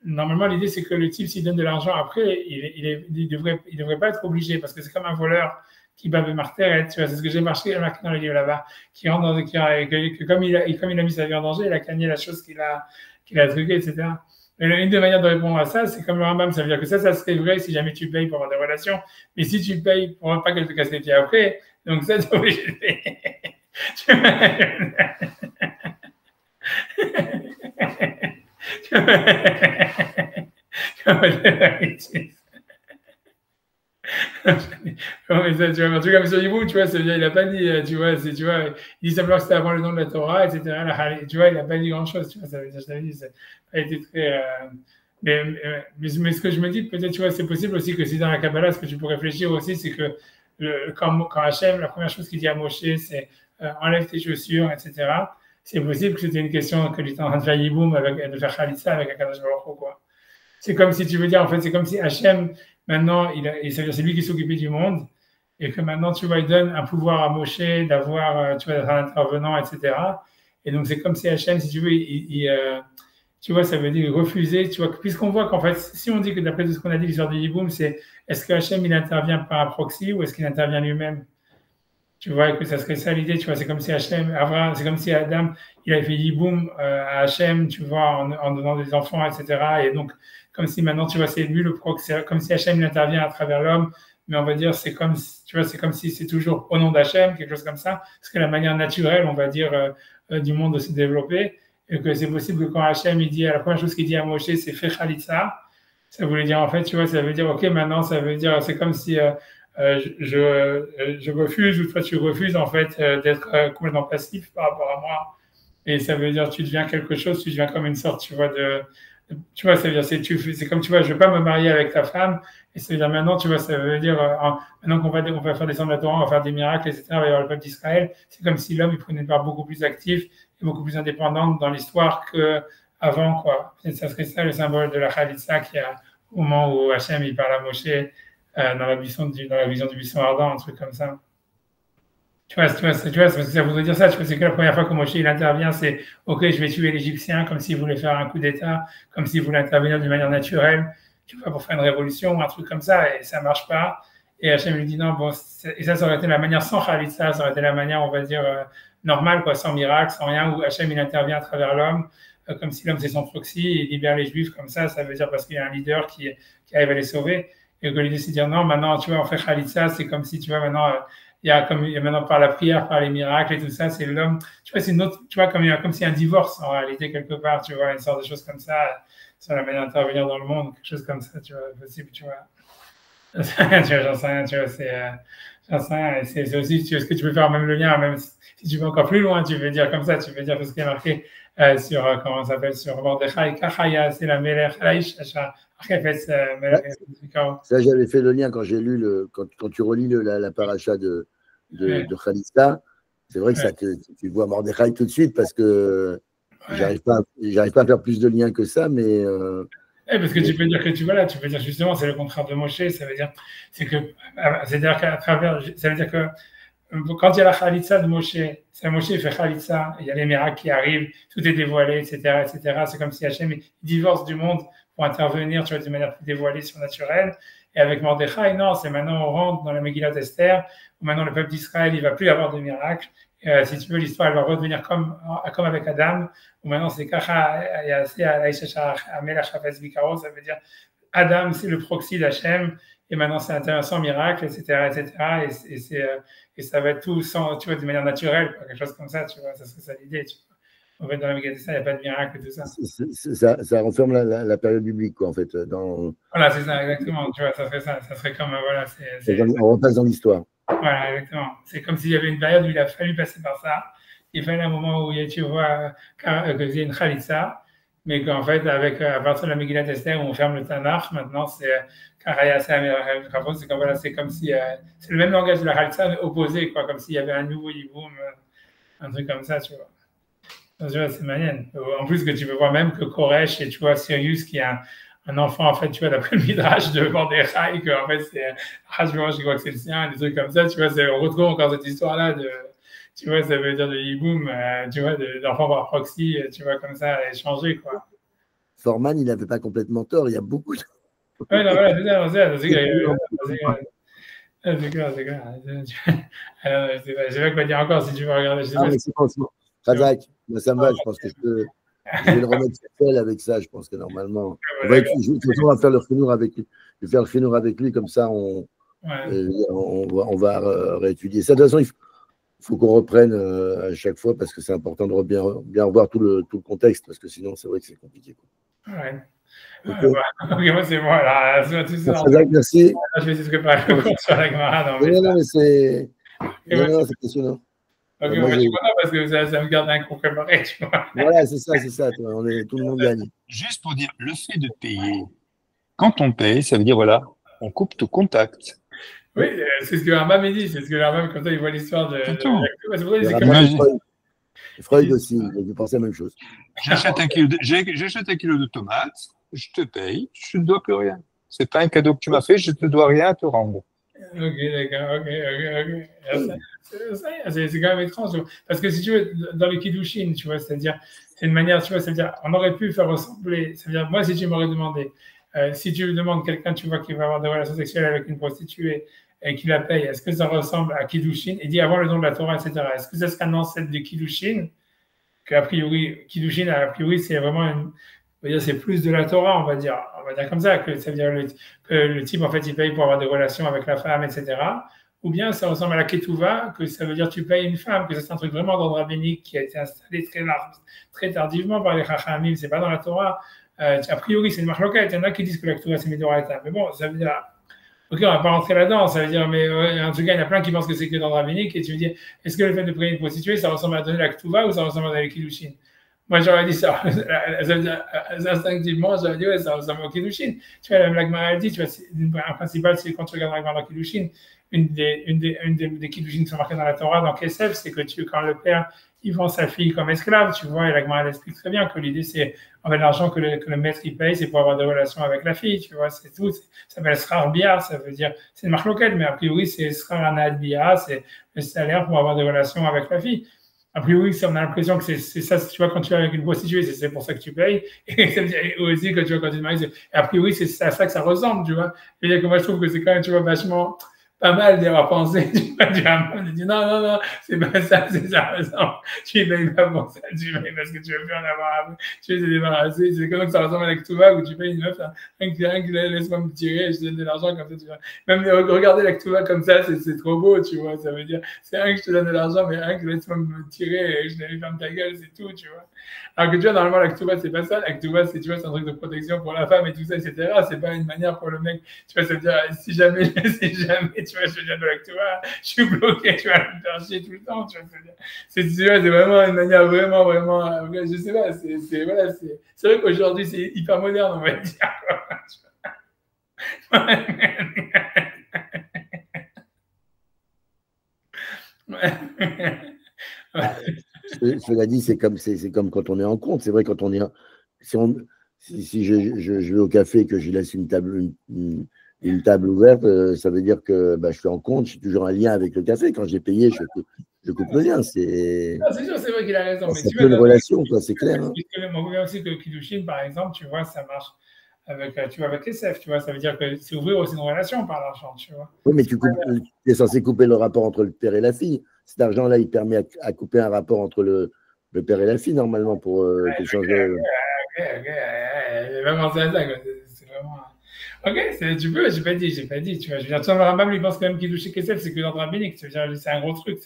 normalement, l'idée, c'est que le type, s'il donne de l'argent après, il devrait pas être obligé, parce que c'est comme un voleur qui bat Marteret, tu vois, c'est ce que j'ai marqué dans le livre là-bas, qui rentre dans comme il a mis sa vie en danger, il a gagné la chose qu'il a truquée, etc. Et une des manières de répondre à ça, c'est comme le Rambam, ça veut dire que ça serait vrai si jamais tu payes pour avoir des relations, mais si tu payes pour pas qu'elle te casse les pieds après, donc ça, tu es obligé de payer. Mais ça, tu vois, un truc comme sur Hibou, tu vois, ça veut dire, il n'a pas dit, tu vois, il dit simplement que c'était avant le nom de la Torah, etc. Tu vois, il n'a pas dit grand-chose, tu vois, ça veut dire, je t'avais dit, ça a été très. Mais ce que je me dis, peut-être, tu vois, c'est possible aussi que si dans la Kabbalah, ce que tu peux réfléchir aussi, c'est que quand Hachem, la première chose qu'il dit à Moshe, c'est enlève tes chaussures, etc. C'est possible que c'était une question que j'étais en train de faire Yiboum, de faire Khalitsa avec Akadosh Baruch Hu, quoi. C'est comme si tu veux dire, en fait, c'est comme si Hachem, maintenant, c'est lui qui s'occupait du monde, et que maintenant, tu vois, il donne un pouvoir à Moshe d'avoir, tu vois, d'être un intervenant, etc. Et donc, c'est comme si Hachem, si tu veux, tu vois, ça veut dire refuser, tu vois, puisqu'on voit qu'en fait, si on dit que d'après tout ce qu'on a dit, l'histoire de Yiboum, c'est est-ce que Hachem, il intervient par un proxy ou est-ce qu'il intervient lui-même? Tu vois, que ça serait ça l'idée, tu vois, c'est comme si c'est comme si Adam, il avait fait Yiboum à Hachem, tu vois, en donnant des enfants, etc. Et donc, comme si maintenant, tu vois, c'est lui le proxy, comme si Hachem, il intervient à travers l'homme, mais on va dire, c'est comme, tu vois, c'est comme si c'est toujours au nom d'Hachem, quelque chose comme ça, parce que la manière naturelle, on va dire, du monde de se développer, et que c'est possible que quand Hachem, il dit, la première chose qu'il dit à Moshe, c'est fais Khalitsa, ça voulait dire, en fait, tu vois, ça veut dire, ok, maintenant, ça veut dire, c'est comme si je refuse, ou toi, tu refuses, en fait, d'être complètement passif par rapport à moi. Et ça veut dire, tu deviens quelque chose, tu deviens comme une sorte, tu vois, tu vois, ça veut dire, c'est comme, tu vois, je ne vais pas me marier avec ta femme, et ça veut dire, maintenant, tu vois, ça veut dire, maintenant on va faire descendre la Torah, on va faire des miracles, etc., il va y avoir le peuple d'Israël, c'est comme si l'homme, il prenait une part beaucoup plus active et beaucoup plus indépendante dans l'histoire qu'avant, quoi. Et ça serait ça le symbole de la Khalitsa qui a, au moment où Hachem, il parle à Moshe, dans la vision du buisson ardent, un truc comme ça. Tu vois, c'est parce que ça voudrait dire ça. Tu vois, c'est que la première fois que Moshe il intervient, c'est OK, je vais tuer l'Égyptien comme s'il voulait faire un coup d'État, comme s'il voulait intervenir d'une manière naturelle, tu vois, pour faire une révolution ou un truc comme ça, et ça marche pas. Et Hachem lui dit non, bon, et ça aurait été la manière sans Khalitsa, ça aurait été la manière, on va dire, normale, quoi, sans miracle, sans rien, où Hachem il intervient à travers l'homme, comme si l'homme c'est son proxy, et il libère les Juifs comme ça veut dire parce qu'il y a un leader qui arrive à les sauver. Et que l'idée, c'est de dire non, maintenant, tu vois, on fait Khalitsa, c'est comme si, tu vois, maintenant, il y a maintenant par la prière, par les miracles et tout ça, c'est l'homme, tu vois, c'est une autre, tu vois, comme s'il y a un divorce en réalité quelque part, tu vois, une sorte de choses comme ça, sur la manière d'intervenir dans le monde, quelque chose comme ça, tu vois, possible, tu vois. J'en sais rien, tu vois, j'en sais rien, et c'est aussi, tu vois, ce que tu peux faire même le lien, même si tu vas encore plus loin, tu veux dire comme ça, tu veux dire ce qui est marqué sur, comment ça s'appelle, sur Mordechai, Kachaya, c'est la Melech, Laïch, ça, j'avais fait le lien quand j'ai lu quand tu relis la paracha de Khalitsa. C'est vrai que ça tu vois Mordechai tout de suite parce que J'arrive pas à faire plus de liens que ça, mais. Parce que tu peux dire que tu peux dire justement, c'est le contraire de Moshe, ça veut dire, c'est-à-dire qu'à travers, ça veut dire que quand il y a la Khalitsa de Moshe, c'est Moshe qui fait Khalitsa, il y a les miracles qui arrivent, tout est dévoilé, etc., etc. C'est comme si Hachem divorce du monde pour intervenir, tu vois, de manière plus dévoilée, surnaturelle. Et avec Mordechai, non, c'est maintenant on rentre dans la Megillat Esther, où maintenant le peuple d'Israël, il va plus avoir de miracles. Si tu veux, l'histoire, elle va redevenir comme avec Adam, où maintenant c'est Kacha, il y a Melach Hafez Bikaro, ça veut dire Adam, c'est le proxy d'Hachem, et maintenant c'est intéressant, miracle, etc., etc., et ça va être tout sans, tu vois, de manière naturelle, quelque chose comme ça, tu vois, ça serait ça l'idée, tu vois. En fait, dans la Megillah, il n'y a pas de miracle et tout ça. Ça renferme la période biblique, quoi, en fait. Voilà, c'est ça, exactement, tu vois, ça serait ça, ça serait comme, voilà, on repasse dans l'histoire. Voilà, exactement. C'est comme s'il y avait une période où il a fallu passer par ça. Il fallait un moment où tu vois qu'il y a une Khalitsa, mais qu'en fait, à partir de la Megillat Esther, où on ferme le Tanakh, maintenant, c'est c'est comme si c'est le même langage de la Khalitsa, mais opposé, quoi, comme s'il y avait un nouveau Yiboum, un truc comme ça, tu vois. Donc, tu vois, c'est manière. En plus, que tu peux voir même que Koresh et tu vois Sirius qui a un enfant, en fait, tu vois, d'après le Midrash de Mordechai, que en fait, c'est Hachverosh qui croit que c'est le sien, des trucs comme ça, tu vois, on retrouve encore cette histoire-là de, tu vois, ça veut dire de Yiboum, tu vois, d'enfant par proxy, tu vois, comme ça, échanger, quoi. Forman, il n'avait pas complètement tort, il y a beaucoup de. Oui, non, voilà, c'est clair. Je sais pas quoi dire encore si tu veux regarder. Mais c'est bon, c'est bon. Razak, moi, ça me va, je pense que je vais le remettre sur elle avec ça, je pense que normalement. On va faire le chinour avec lui. Je vais faire le chinour avec lui, comme ça, on va réétudier ça. De toute façon, il faut qu'on reprenne à chaque fois parce que c'est important de bien revoir tout le contexte, parce que sinon, c'est vrai que c'est compliqué. Ouais. Okay. Ok, moi c'est moi là. Merci. Je vais essayer de préparer le cours sur la Gemara. Non, mais c'est passionnant. Ok, moi, je suis content parce que ça me garde un cours préparé, tu vois. Voilà, c'est ça. Tout le monde gagne. Juste pour dire, le fait de payer, quand on paye, ça veut dire, voilà, on coupe tout contact. Oui, c'est ce que Rambam m'a dit. C'est ce que Rambam, quand il voit l'histoire de. C'est tout. Freud aussi, il pensait la même chose. J'achète un kilo de tomates, je te paye, je ne dois plus rien. C'est pas un cadeau que tu m'as fait, je ne te dois rien à te rendre. Ok, d'accord, ok. C'est quand même étrange. Parce que si tu veux, dans le Kiddushin, tu vois, c'est-à-dire, c'est une manière, tu vois, c'est-à-dire, on aurait pu faire ressembler, c'est-à-dire, moi, si tu m'aurais demandé, si tu demandes quelqu'un, tu vois, qui va avoir des relations sexuelles avec une prostituée et qui la paye, est-ce que ça ressemble à Kiddushin? Et dit avant le don de la Torah, etc. Est-ce que ça serait un ancêtre de Kiddushin? Qu'a priori, Kiddushin, a priori, c'est vraiment c'est plus de la Torah, on va dire comme ça, que ça veut dire que le type, en fait, il paye pour avoir des relations avec la femme, etc. Ou bien ça ressemble à la Ketouva, que ça veut dire tu payes une femme, que c'est un truc vraiment d'ordre rabbinique qui a été installé très tardivement par les Chachamim, c'est pas dans la Torah. A priori, c'est une marque locale. Il y en a qui disent que la Ketouva, c'est Midoraita. Mais bon, ça veut dire. Ok, on va pas rentrer là-dedans, ça veut dire, mais en tout cas, il y en a plein qui pensent que c'est que d'ordre rabbinique, et tu me dis, est-ce que le fait de payer une prostituée, ça ressemble à donner la Ketouva ou ça ressemble à la Kiddushin? Moi, j'aurais dit ça. Instinctivement, j'aurais dit, ouais, ça ressemble au Kiddushin. Tu vois, la Gemara dit, tu vois, un principal, c'est quand tu regardes la Gemara dans Kiddushin, une des Kiddushin qui sont marqués dans la Torah, dans Kesef, c'est que quand le père, il vend sa fille comme esclave, tu vois, et la Gemara explique très bien que l'idée, c'est, en fait, l'argent que le maître, il paye, c'est pour avoir des relations avec la fille, tu vois, c'est tout. Ça s'appelle Srar Bia, ça veut dire, c'est une marque locale, mais a priori, c'est Srar Anad Bia, c'est le salaire pour avoir des relations avec la fille. A priori, on a l'impression que c'est ça, tu vois, quand tu es avec une prostituée, c'est pour ça que tu payes. Et aussi, quand tu vois, quand tu te maries, a priori, c'est à ça que ça ressemble, tu vois. Et que moi, je trouve que c'est quand même, tu vois, vachement pas mal d'y avoir pensé, tu vois, de dire non, c'est pas ça, c'est ça ressemble. Tu payes pas pour ça, tu payes parce que tu veux plus en avoir après. Tu veux te débarrasser. C'est comme ça ressemble avec Touva où tu payes une meuf, rien que laisse-moi me tirer, je te donne de l'argent comme ça, tu vois. Même regarder la Touva comme ça, c'est trop beau, tu vois. Ça veut dire, c'est rien que je te donne de l'argent, mais rien que laisse-moi me tirer et je t'allais fermer ta gueule, c'est tout, tu vois. Alors que tu vois, normalement, la Ketouva, c'est pas ça. La Ketouva, c'est, tu vois, c'est un truc de protection pour la femme et tout ça, etc. C'est pas une manière pour le mec, tu vois, ça veut dire, si jamais, tu vois, je viens de la Ketouva, je suis bloqué, tu vas me faire chier tout le temps, tu vois, tu vois, c'est vraiment une manière vraiment, je sais pas, voilà, c'est vrai qu'aujourd'hui, c'est hyper moderne, on va dire, Je cela dit, c'est comme quand on est en compte. C'est vrai, quand on est. Si je vais au café et que je laisse une table ouverte, ça veut dire que je suis en compte, je suis toujours en lien avec le café. Quand j'ai payé, je coupe le lien. C'est sûr, c'est vrai qu'il a raison. C'est un peu une relation, c'est clair. Hein. On voit aussi que Kiddushin, par exemple, tu vois, ça marche avec SF, tu vois, ça veut dire que c'est ouvrir aussi une relation par l'argent, tu vois. Oui, mais tu es censé couper le rapport entre le père et la fille. Cet argent-là, il permet à couper un rapport entre le père et la fille, normalement, pour qu'elle change de. J'ai pas pensé à ça, quoi. C'est vraiment. Ok, tu peux, j'ai pas dit, tu vois. Je veux dire, toi, Rambam, lui pense quand même qu'il touche Kesef, c'est que l'ordre rabbinique, tu veux dire, c'est un gros truc.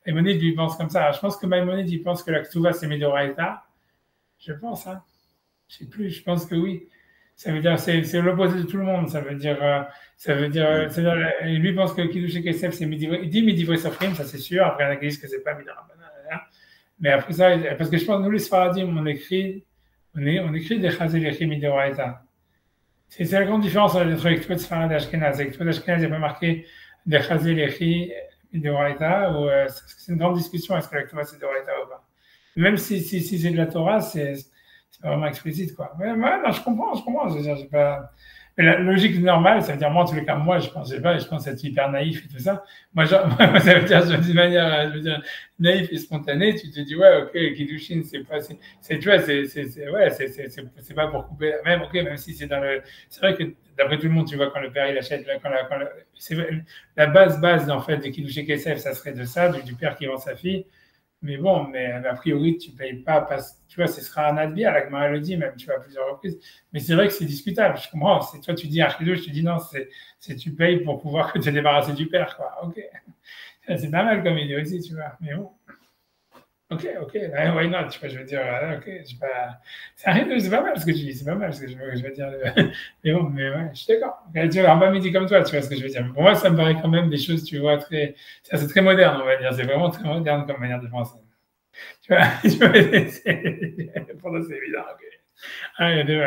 Maïmonide, lui pense comme ça. Alors, je pense que Maïmonide, il pense que la Ktuva, c'est Médoraïta. Je pense, hein. Je sais plus, je pense que oui. Ça veut dire, c'est l'opposé de tout le monde. Ça veut dire, lui pense que Kiddush Kesef, c'est Midivre. Il dit Midivre Sofrim, ça c'est sûr. Après, il y en a qui disent que c'est pas Midivre. Mais après ça, parce que je pense que nous, les Sfaradim, on écrit des Chazel Echi Midoraïta. C'est la grande différence entre Ektvot Sfarad et Ashkenaz. Ektvot Ashkenaz, il n'y a pas marqué des Chazel Echi Midoraïta, ou c'est une grande discussion, est-ce que l'Ektvot c'est Doraïta ou pas. Même si c'est de la Torah, c'est pas vraiment explicite, quoi. Mais non, je comprends. Je veux dire, j'ai pas. Mais la logique normale, ça veut dire, moi, en tous les cas, moi, je pense être hyper naïf et tout ça. Moi, ça veut dire, de manière, je veux dire, naïf et spontanée, tu te dis, ouais, ok, Kiddushin, c'est pas, tu vois, c'est pas pour couper, même, ok, même si c'est dans le, c'est vrai que, d'après tout le monde, tu vois, quand le père, il achète, c'est la base, en fait, de Kiddushin Kesef, ça serait de ça, du père qui vend sa fille. Mais bon, mais a priori, tu ne payes pas, tu vois, ce sera un adbia, la Gemara le dit même, tu vois, à plusieurs reprises. Mais c'est vrai que c'est discutable, je comprends. Toi, tu dis Archido, je te dis non, c'est tu payes pour pouvoir te débarrasser du père, quoi. Ok. C'est pas mal comme idée aussi, tu vois. Mais bon. Ok, why not, tu vois, je veux dire, ok, c'est pas mal ce que tu dis, c'est pas mal ce que je veux dire. Mais bon, mais ouais, je suis d'accord. Tu vois, pas midi comme toi, tu vois ce que je veux dire. Pour moi, ça me paraît quand même des choses, tu vois, c'est très moderne, on va dire. C'est vraiment très moderne comme manière de penser. Tu vois, pour nous, c'est évident, ok. Ah, il y a deux,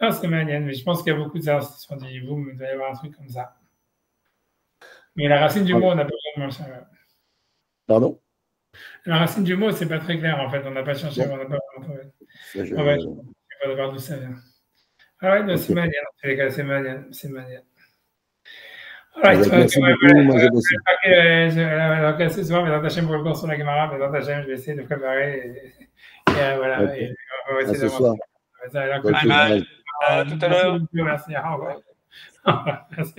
non, c'est manière, mais je pense qu'il y a beaucoup de institutions du Yivoum, il doit y avoir un truc comme ça. Mais la racine du mot, on n'a pas vraiment cherché. Pardon? La racine du mot, c'est pas très clair en fait. On n'a pas cherché, on n'a pas vraiment trouvé. On va voir d'où ça vient. Ah ouais, c'est manière. En tous les cas, c'est manière. Merci beaucoup. Moi, j'ai bossé. Donc, ce soir, mais dans ta chaîne pour le cours sur la Gemara, mais dans ta chaîne, je vais essayer de préparer. Et voilà. Okay. Et on va essayer ce soir. À tout à l'heure. Merci. Au revoir. Merci.